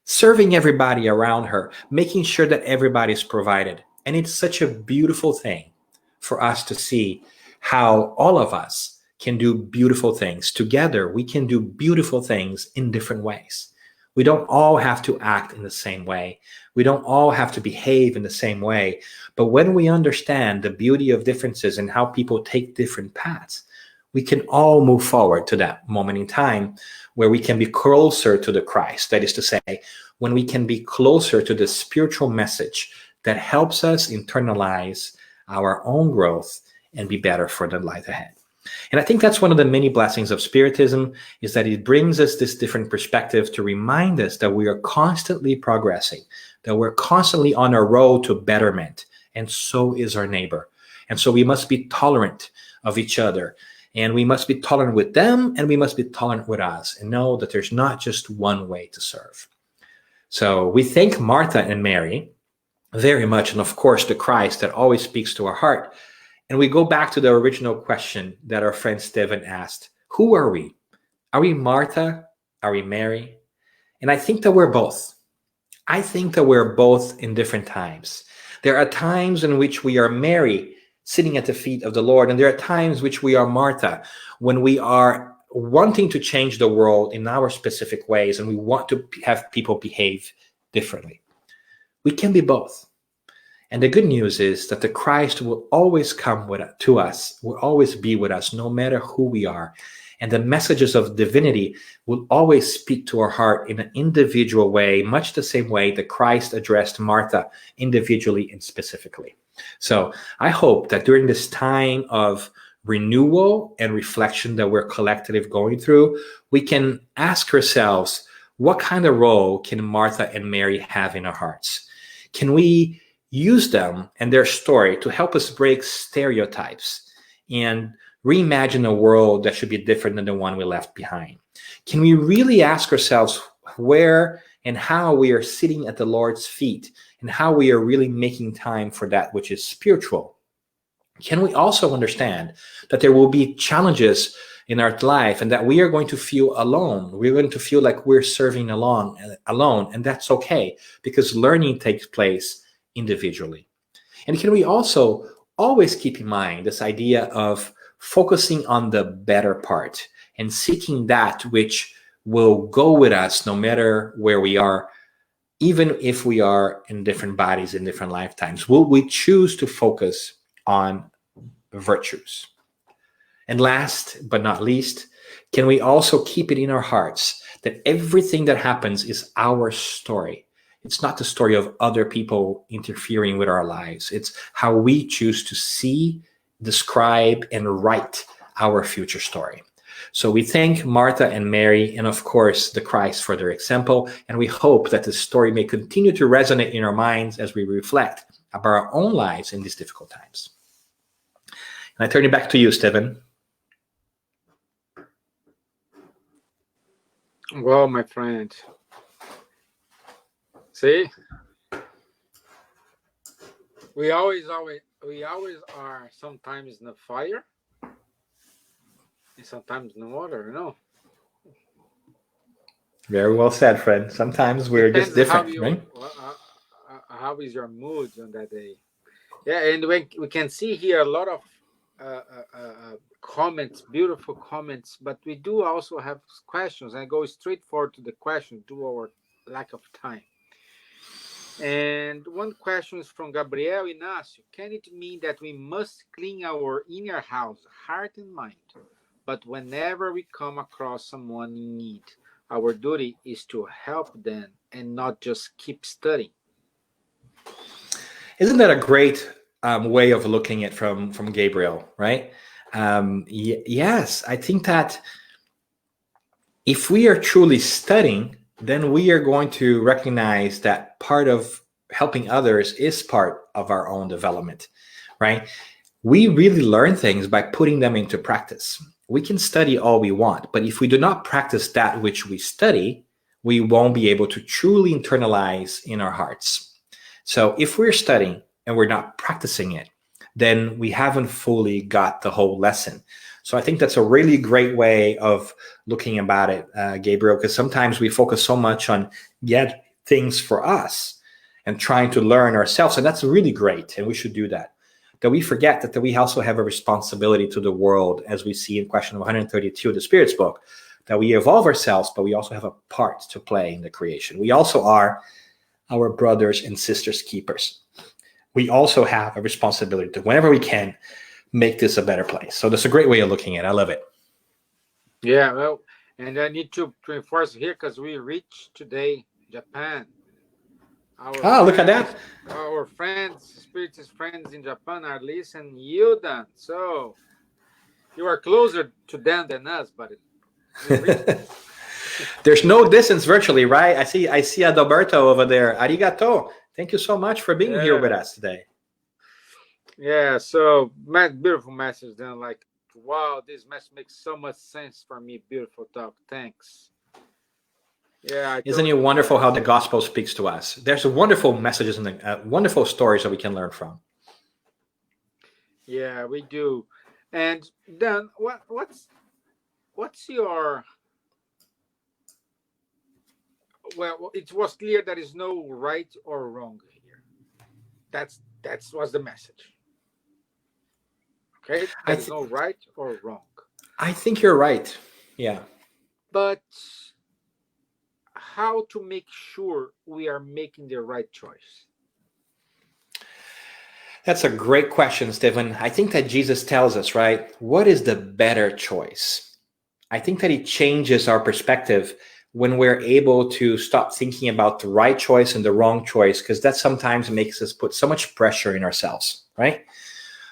Speaker 2: serving everybody around her, making sure that everybody is provided. And it's such a beautiful thing for us to see how all of us can do beautiful things. Together, we can do beautiful things in different ways. We don't all have to act in the same way. We don't all have to behave in the same way. But when we understand the beauty of differences and how people take different paths, we can all move forward to that moment in time where we can be closer to the Christ. That is to say, when we can be closer to the spiritual message that helps us internalize our own growth and be better for the life ahead. And I think that's one of the many blessings of Spiritism, is that it brings us this different perspective to remind us that we are constantly progressing, that we're constantly on our road to betterment, and so is our neighbor. And so we must be tolerant of each other, and we must be tolerant with them, and we must be tolerant with us, and know that there's not just one way to serve. So we thank Martha and Mary very much, and of course the Christ that always speaks to our heart. And we go back to the original question that our friend Stephen asked. Who are we? Are we Martha? Are we Mary? And I think that we're both. I think that we're both in different times. There are times in which we are Mary, sitting at the feet of the Lord, and there are times which we are Martha, when we are wanting to change the world in our specific ways, and we want to have people behave differently. We can be both. And the good news is that the Christ will always come to us, will always be with us, no matter who we are. And the messages of divinity will always speak to our heart in an individual way, much the same way that Christ addressed Martha individually and specifically. So I hope that during this time of renewal and reflection that we're collectively going through, we can ask ourselves, what kind of role can Martha and Mary have in our hearts? Can we use them and their story to help us break stereotypes and reimagine a world that should be different than the one we left behind? Can we really ask ourselves where and how we are sitting at the Lord's feet and how we are really making time for that which is spiritual? Can we also understand that there will be challenges in our life and that we are going to feel alone? We're going to feel like we're serving alone, and that's okay, because learning takes place individually. And can we also always keep in mind this idea of focusing on the better part and seeking that which will go with us no matter where we are, even if we are in different bodies in different lifetimes? Will we choose to focus on virtues? And last but not least, can we also keep it in our hearts that everything that happens is our story? It's not the story of other people interfering with our lives. It's how we choose to see, describe, and write our future story. So we thank Martha and Mary, and of course, the Christ for their example. And we hope that the story may continue to resonate in our minds as we reflect about our own lives in these difficult times. And I turn it back to you, Stephen.
Speaker 1: Well, my friend, see, we always are sometimes in the fire and sometimes in the water,
Speaker 2: Very well said, friend. Sometimes we're just different, right?
Speaker 1: How is your mood on that day? Yeah, and we can see here a lot of comments, beautiful comments, but we do also have questions. I go straight forward to the question due to our lack of time. And one question is from Gabriel Inácio. Can it mean that we must clean our inner house, heart and mind, but whenever we come across someone in need, our duty is to help them and not just keep studying?
Speaker 2: Isn't that a great way of looking at from Gabriel, right? Yes, I think that if we are truly studying, then we are going to recognize that part of helping others is part of our own development, right? We really learn things by putting them into practice. We can study all we want, but if we do not practice that which we study, we won't be able to truly internalize in our hearts. So if we're studying and we're not practicing it, then we haven't fully got the whole lesson. So I think that's a really great way of looking about it, Gabriel, because sometimes we focus so much on get things for us and trying to learn ourselves. And that's really great. And we should do that. That we forget that we also have a responsibility to the world, as we see in question 132 of the Spirit's book, that we evolve ourselves, but we also have a part to play in the creation. We also are our brothers and sisters keepers. We also have a responsibility to, whenever we can, make this a better place. So that's a great way of looking at it. I love it.
Speaker 1: Yeah, well, and I need to reinforce here because we reached today Japan.
Speaker 2: Look at that.
Speaker 1: Our friends, spiritist friends in Japan are listening Yudan. So you are closer to them than us, but
Speaker 2: there's no distance virtually, right? I see Adalberto over there. Arigato. Thank you so much for being here with us today.
Speaker 1: Yeah, so beautiful message then. Like, wow, this message makes so much sense for me. Beautiful talk. Thanks. Yeah.
Speaker 2: Isn't it wonderful how the gospel speaks to us? There's wonderful messages and wonderful stories that we can learn from.
Speaker 1: Yeah, we do. And then what's your, well, it was clear there is no right or wrong here. That's was the message. Okay?
Speaker 2: I
Speaker 1: There is
Speaker 2: th-
Speaker 1: no right or wrong.
Speaker 2: I think you're right. Yeah.
Speaker 1: But how to make sure we are making the right choice?
Speaker 2: That's a great question, Stephen. I think that Jesus tells us, right? What is the better choice? I think that he changes our perspective when we're able to stop thinking about the right choice and the wrong choice, because that sometimes makes us put so much pressure in ourselves, right?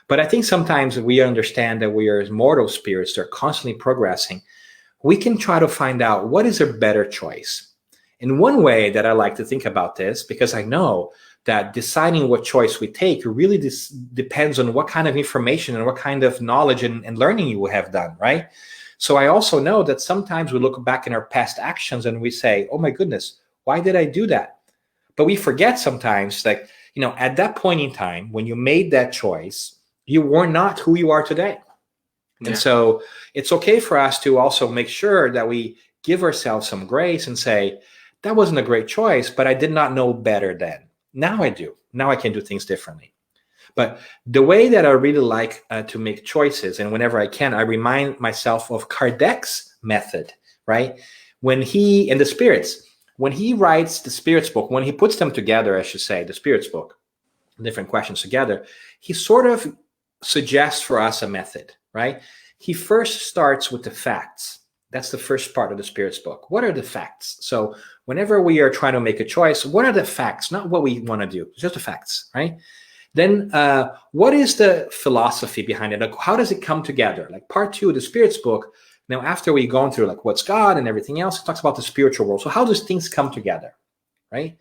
Speaker 2: But I think sometimes we understand that we are mortal spirits that are constantly progressing. We can try to find out what is a better choice. And one way that I like to think about this, because I know that deciding what choice we take really depends on what kind of information and what kind of knowledge and learning you have done, right? So I also know that sometimes we look back in our past actions and we say, oh my goodness, why did I do that? But we forget sometimes, like, at that point in time, when you made that choice, you were not who you are today.
Speaker 1: Yeah.
Speaker 2: And so it's okay for us to also make sure that we give ourselves some grace and say, that wasn't a great choice, but I did not know better then. Now I do. Now I can do things differently. But the way that I really like to make choices, and whenever I can, I remind myself of Kardec's method, right? When he, in the spirits, when he writes the spirits book, when he puts them together, I should say, the spirits book, different questions together, he sort of suggests for us a method, right? He first starts with the facts. That's the first part of the spirits book. What are the facts? So whenever we are trying to make a choice, what are the facts? Not what we want to do, just the facts, right? Then what is the philosophy behind it? Like, how does it come together? Like part 2 of the spirits book, now after we've gone through like what's God and everything else, it talks about the spiritual world. So how does things come together, right?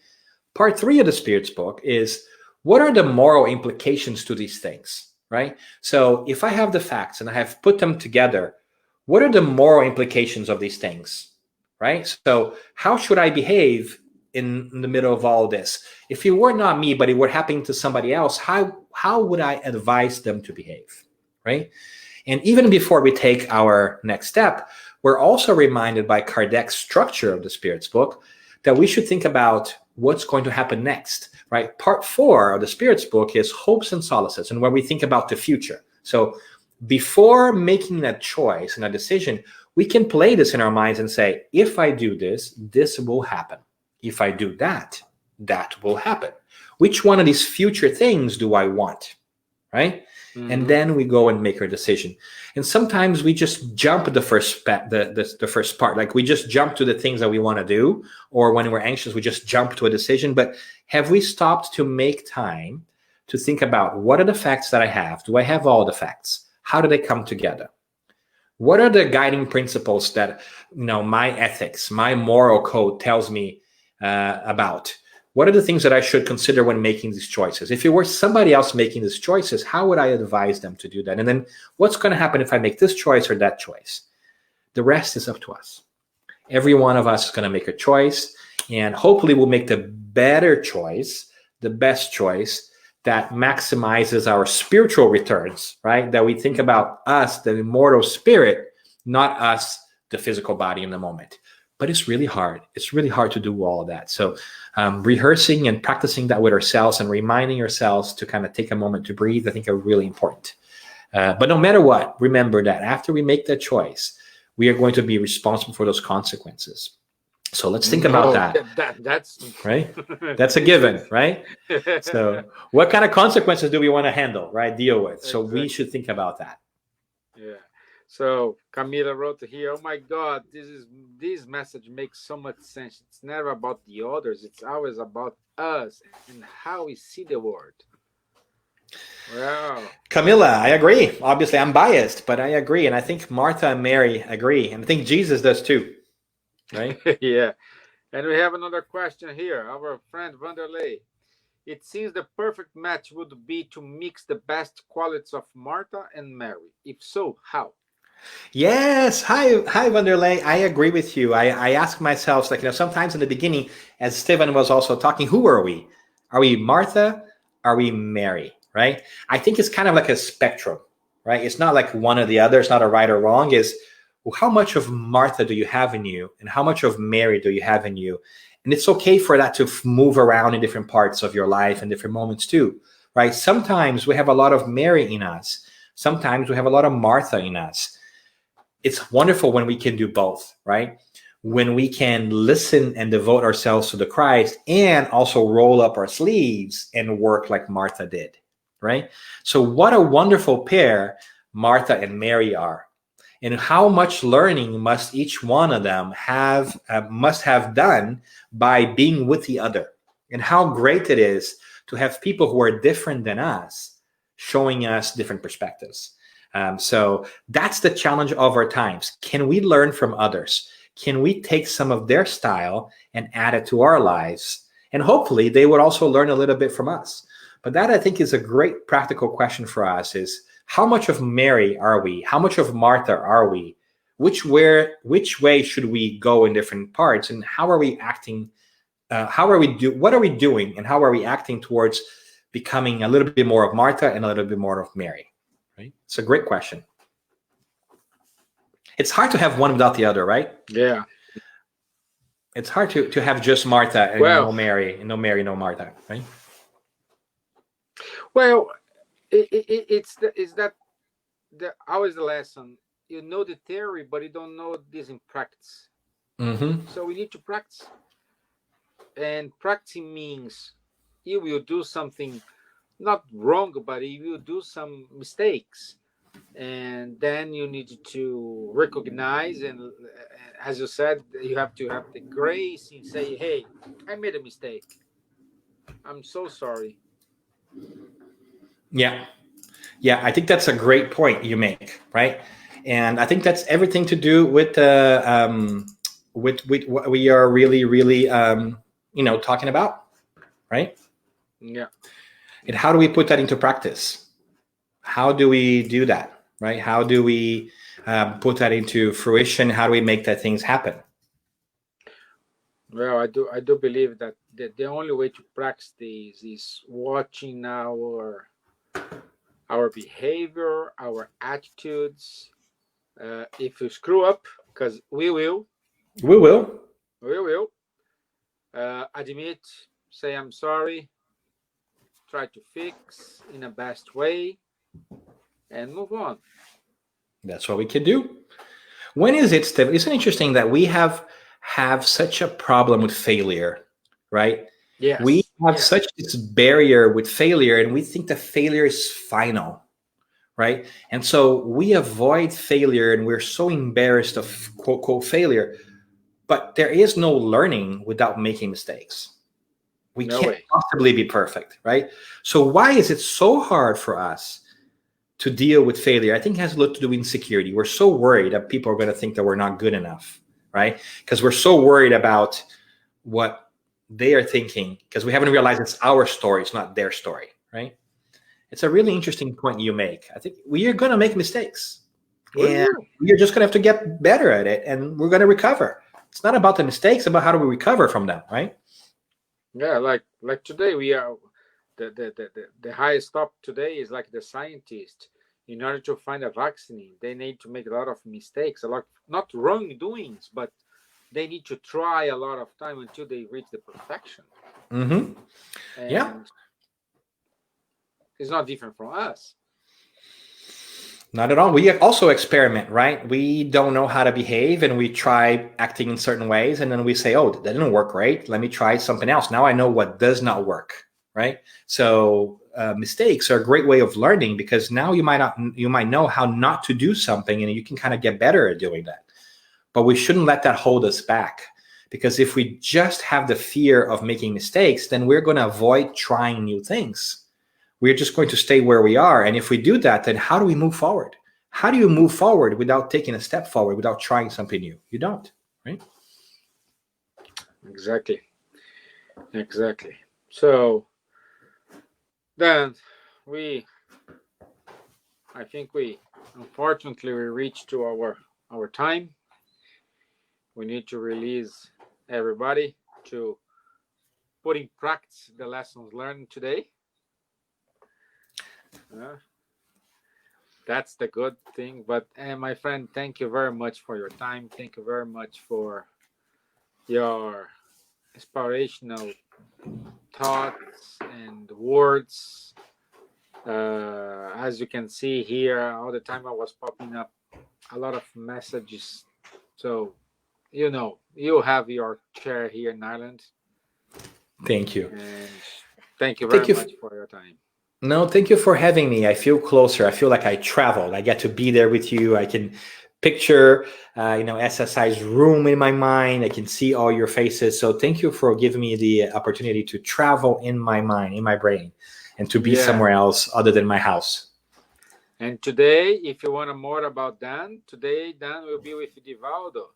Speaker 2: Part 3 of the spirits book is what are the moral implications to these things, right? So if I have the facts and I have put them together, what are the moral implications of these things, right? So how should I behave in the middle of all this? If it were not me, but it were happening to somebody else, how would I advise them to behave, right? And even before we take our next step, we're also reminded by Kardec's structure of the spirits book that we should think about what's going to happen next, right? Part 4 of the spirits book is hopes and solaces, and where we think about the future. So before making that choice and a decision, we can play this in our minds and say, if I do this, this will happen. If I do that, that will happen. Which one of these future things do I want, right? Mm-hmm. And then we go and make our decision. And sometimes we just jump the first part. Like we just jump to the things that we want to do, or when we're anxious, we just jump to a decision. But have we stopped to make time to think about what are the facts that I have? Do I have all the facts? How do they come together? What are the guiding principles that my ethics, my moral code tells me about? What are the things that I should consider when making these choices? If it were somebody else making these choices, how would I advise them to do that? And then what's going to happen if I make this choice or that choice? The rest is up to us. Every one of us is going to make a choice, and hopefully we'll make the better choice, the best choice that maximizes our spiritual returns, right? That we think about us, the immortal spirit, not us, the physical body in the moment. But it's really hard. It's really hard to do all of that. So rehearsing and practicing that with ourselves and reminding ourselves to kind of take a moment to breathe, I think are really important. But no matter what, remember that after we make that choice, we are going to be responsible for those consequences. So let's think about that.
Speaker 1: That's
Speaker 2: right. That's a given, right? So what kind of consequences do we want to handle, right? Deal with. So we should think about that.
Speaker 1: Yeah. So Camila wrote here, oh my God, this message makes so much sense. It's never about the others. It's always about us and how we see the world. Wow.
Speaker 2: Camila, I agree. Obviously, I'm biased, but I agree. And I think Marta and Mary agree. And I think Jesus does too. Right?
Speaker 1: Yeah. And we have another question here. Our friend Vanderlei. It seems the perfect match would be to mix the best qualities of Marta and Mary. If so, how?
Speaker 2: Yes. Hi, Vanderlei. I agree with you. I ask myself, sometimes in the beginning, as Stephen was also talking, who are we? Are we Martha? Are we Mary? right? I think it's kind of like a spectrum, right? It's not like one or the other. It's not a right or wrong. Is, well, how much of Martha do you have in you, and how much of Mary do you have in you? And it's okay for that to move around in different parts of your life and different moments too, right? Sometimes we have a lot of Mary in us. Sometimes we have a lot of Martha in us. It's wonderful when we can do both, right? When we can listen and devote ourselves to the Christ and also roll up our sleeves and work like Martha did, right? So what a wonderful pair Martha and Mary are. And how much learning must each one of them must have done by being with the other. And how great it is to have people who are different than us showing us different perspectives. So that's the challenge of our times. Can we learn from others? Can we take some of their style and add it to our lives? And hopefully they would also learn a little bit from us. But that, I think, is a great practical question for us, is how much of Mary are we? How much of Martha are we? Which way should we go in different parts? And how are we acting? What are we doing? And how are we acting towards becoming a little bit more of Martha and a little bit more of Mary? Right? It's a great question. It's hard to have one without the other, right?
Speaker 1: Yeah.
Speaker 2: It's hard to have just Martha and no Mary, and no Mary, no Martha, right?
Speaker 1: Well, it's that always the lesson. You know the theory, but you don't know this in practice.
Speaker 2: Mm-hmm.
Speaker 1: So we need to practice. And practicing means you will do something not wrong, but you will do some mistakes. And then you need to recognize, and as you said, you have to have the grace and say, hey, I made a mistake. I'm so sorry.
Speaker 2: Yeah. I think that's a great point you make, right? And I think that's everything to do with what we are really talking about, right?
Speaker 1: Yeah.
Speaker 2: And how do we put that into practice? How do we do that, right? How do we put that into fruition? How do we make that things happen?
Speaker 1: Well, I do believe that the only way to practice this is watching our behavior, our attitudes. If you screw up, because we will,
Speaker 2: We will.
Speaker 1: Admit, say I'm sorry, try to fix in the best way, and move on.
Speaker 2: That's what we can do. When is it, Steph? Isn't it interesting that we have such a problem with failure, right?
Speaker 1: Yes.
Speaker 2: We have such this barrier with failure, and we think that failure is final, right? And so we avoid failure, and we're so embarrassed of quote, quote, failure. But there is no learning without making mistakes. We can't possibly be perfect, right? So why is it so hard for us to deal with failure? I think it has a lot to do with insecurity. We're so worried that people are going to think that we're not good enough, right? Because we're so worried about what they are thinking, because we haven't realized it's our story, it's not their story, right? It's a really interesting point you make. I think we are going to make mistakes, and we're just going to have to get better at it, and we're going to recover. It's not about the mistakes, it's about how do we recover from them, right?
Speaker 1: Yeah, like today we are the highest top today is like the scientist. In order to find a vaccine, they need to make a lot of mistakes, a lot, not wrongdoings, but they need to try a lot of time until they reach the perfection.
Speaker 2: Mm-hmm.
Speaker 1: And it's not different from us.
Speaker 2: Not at all. We also experiment, right? We don't know how to behave, and we try acting in certain ways, and then we say, oh, that didn't work right. Let me try something else. Now I know what does not work, right? So mistakes are a great way of learning, because now you might know how not to do something, and you can kind of get better at doing that. But we shouldn't let that hold us back, because if we just have the fear of making mistakes, then we're going to avoid trying new things. We're just going to stay where we are. And if we do that, then how do we move forward? How do you move forward without taking a step forward, without trying something new? You don't, right?
Speaker 1: Exactly. So then I think we unfortunately we reached to our time. We need to release everybody to put in practice the lessons learned today. Uh, that's the good thing. But my friend, thank you very much for your time. Thank you very much for your inspirational thoughts and words. As you can see here, all the time I was popping up a lot of messages. So, you have your chair here in Ireland.
Speaker 2: Thank you.
Speaker 1: And thank you
Speaker 2: Thank
Speaker 1: very
Speaker 2: you.
Speaker 1: much for your time.
Speaker 2: No, thank you for having me. I feel closer. I feel like I traveled. I get to be there with you. I can picture, SSI's room in my mind. I can see all your faces. So thank you for giving me the opportunity to travel in my mind, in my brain, and to be somewhere else other than my house.
Speaker 1: And today, if you want to more about Dan, today Dan will be with Divaldo.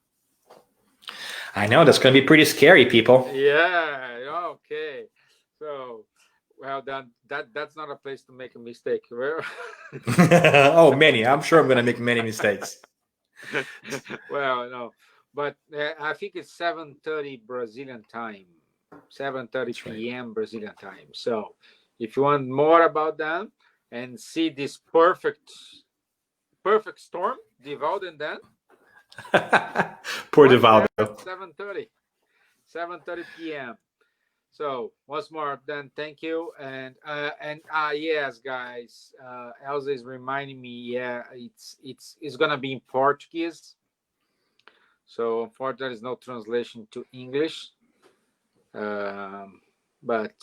Speaker 2: I know that's going to be pretty scary, people.
Speaker 1: Yeah. Okay. So, well, Dan, that's not a place to make a mistake.
Speaker 2: Oh, many. I'm sure I'm going to make many mistakes.
Speaker 1: Well, no, but I think it's 7:30 Brazilian time, 7:30 p.m. Brazilian time. So, if you want more about them and see this perfect storm, Divaldo and Dan.
Speaker 2: Poor Divaldo.
Speaker 1: 7:30 p.m. So once more, Dan, thank you. And yes, guys, Elsa is reminding me. Yeah, it's gonna be in Portuguese. So unfortunately, there is no translation to English. But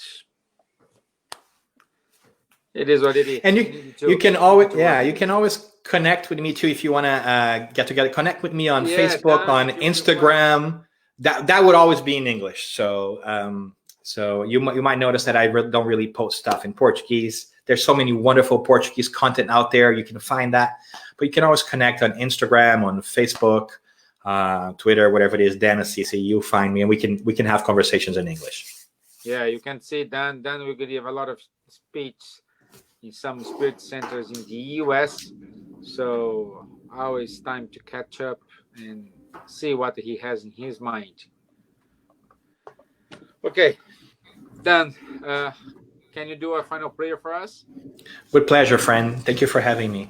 Speaker 1: it is what it is.
Speaker 2: And you can always connect with me too if you want to get together. Connect with me on Facebook, on Instagram. That would always be in English. So so you might notice that I don't really post stuff in Portuguese. There's so many wonderful Portuguese content out there. You can find that, but you can always connect on Instagram, on Facebook, Twitter, whatever it is. Dan Assisi, you'll find me, and we can have conversations in English.
Speaker 1: Yeah, you can see Dan will give a lot of speech in some spirit centers in the US. So always time to catch up and see what he has in his mind. Okay, Dan, can you do a final prayer for us?
Speaker 2: With pleasure, friend. Thank you for having me.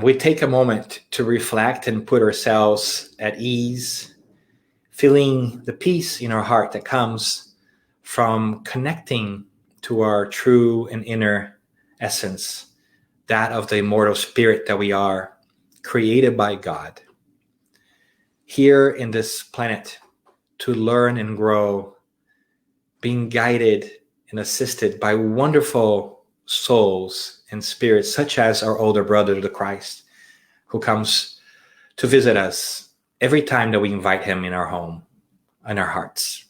Speaker 2: We take a moment to reflect and put ourselves at ease, feeling the peace in our heart that comes from connecting to our true and inner essence, that of the immortal spirit that we are, created by God, here in this planet to learn and grow, being guided and assisted by wonderful souls and spirits, such as our older brother, the Christ, who comes to visit us every time that we invite him in our home, in our hearts.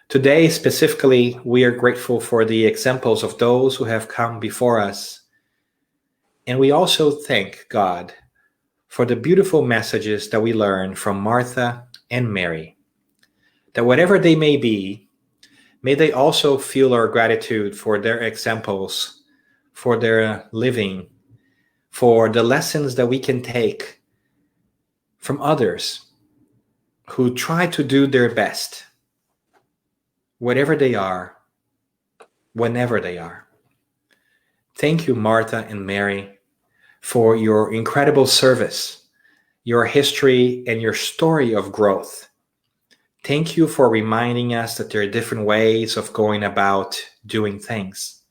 Speaker 2: Today, specifically, we are grateful for the examples of those who have come before us. And we also thank God for the beautiful messages that we learn from Martha and Mary, that whatever they may be, may they also feel our gratitude for their examples, for their living, for the lessons that we can take from others who try to do their best, whatever they are, whenever they are. Thank you, Marta and Mary, for your incredible service, your history, and your story of growth. Thank you for reminding us that there are different ways of going about doing things,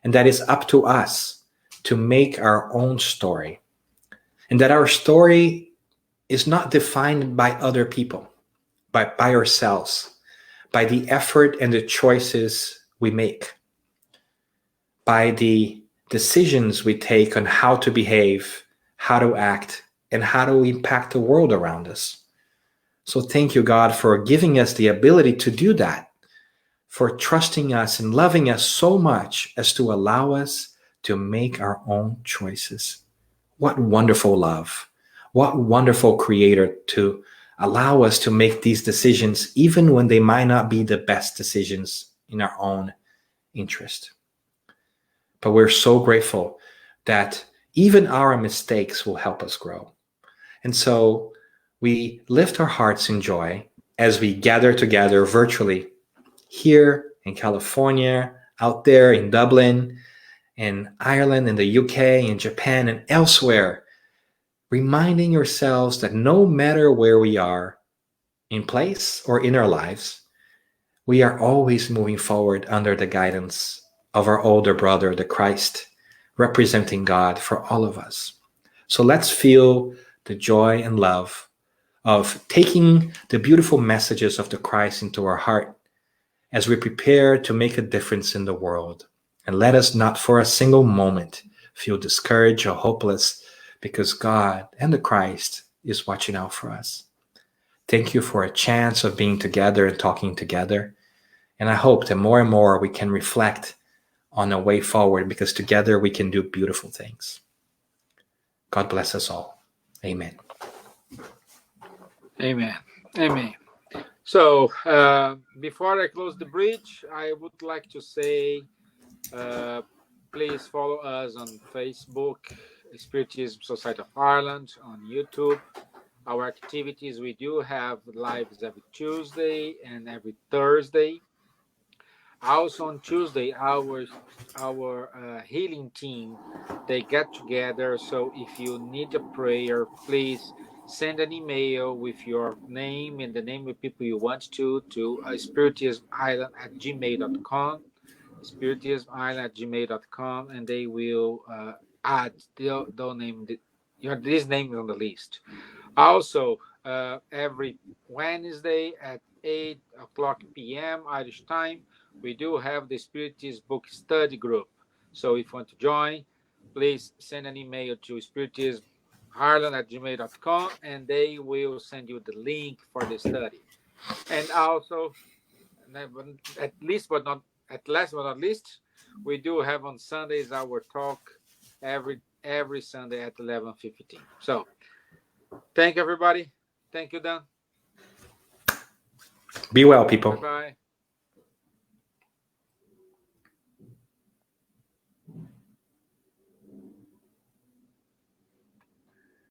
Speaker 2: and that it's up to us to make our own story, and that our story is not defined by other people, but by ourselves, by the effort and the choices we make, by the decisions we take on how to behave, how to act, and how to impact the world around us. So thank you, God, for giving us the ability to do that, for trusting us and loving us so much as to allow us to make our own choices. What wonderful love. What wonderful creator to allow us to make these decisions, even when they might not be the best decisions in our own interest. But we're so grateful that even our mistakes will help us grow. And so we lift our hearts in joy as we gather together virtually here in California, out there in Dublin, in Ireland, in the UK, in Japan, and elsewhere, reminding yourselves that no matter where we are, in place or in our lives, we are always moving forward under the guidance of our older brother, the Christ, representing God for all of us. So let's feel the joy and love of taking the beautiful messages of the Christ into our heart as we prepare to make a difference in the world. And let us not for a single moment feel discouraged or hopeless, because God and the Christ is watching out for us. Thank you for a chance of being together and talking together. And I hope that more and more we can reflect on a way forward, because together we can do beautiful things. God bless us all. Amen.
Speaker 1: Amen. Amen. So, before I close the bridge, I would like to say, uh, please follow us on Facebook, Spiritism Society of Ireland, on YouTube. Our activities, we do have lives every Tuesday and every Thursday. Also on Tuesday, our healing team, they get together. So if you need a prayer, please send an email with your name and the name of people you want to spiritismisland@gmail.com, spiritismisland@gmail.com, and they will add their name, this name on the list. Also, every Wednesday at 8 o'clock p.m. Irish time, we do have the Spiritist Book Study Group. So if you want to join, please send an email to spiritismireland@gmail.com, and they will send you the link for the study. And also, at least but not at last but not least, we do have on Sundays our talk every Sunday at 11:15. So thank you, everybody. Thank you, Dan.
Speaker 2: Be well, people.
Speaker 1: Bye-bye.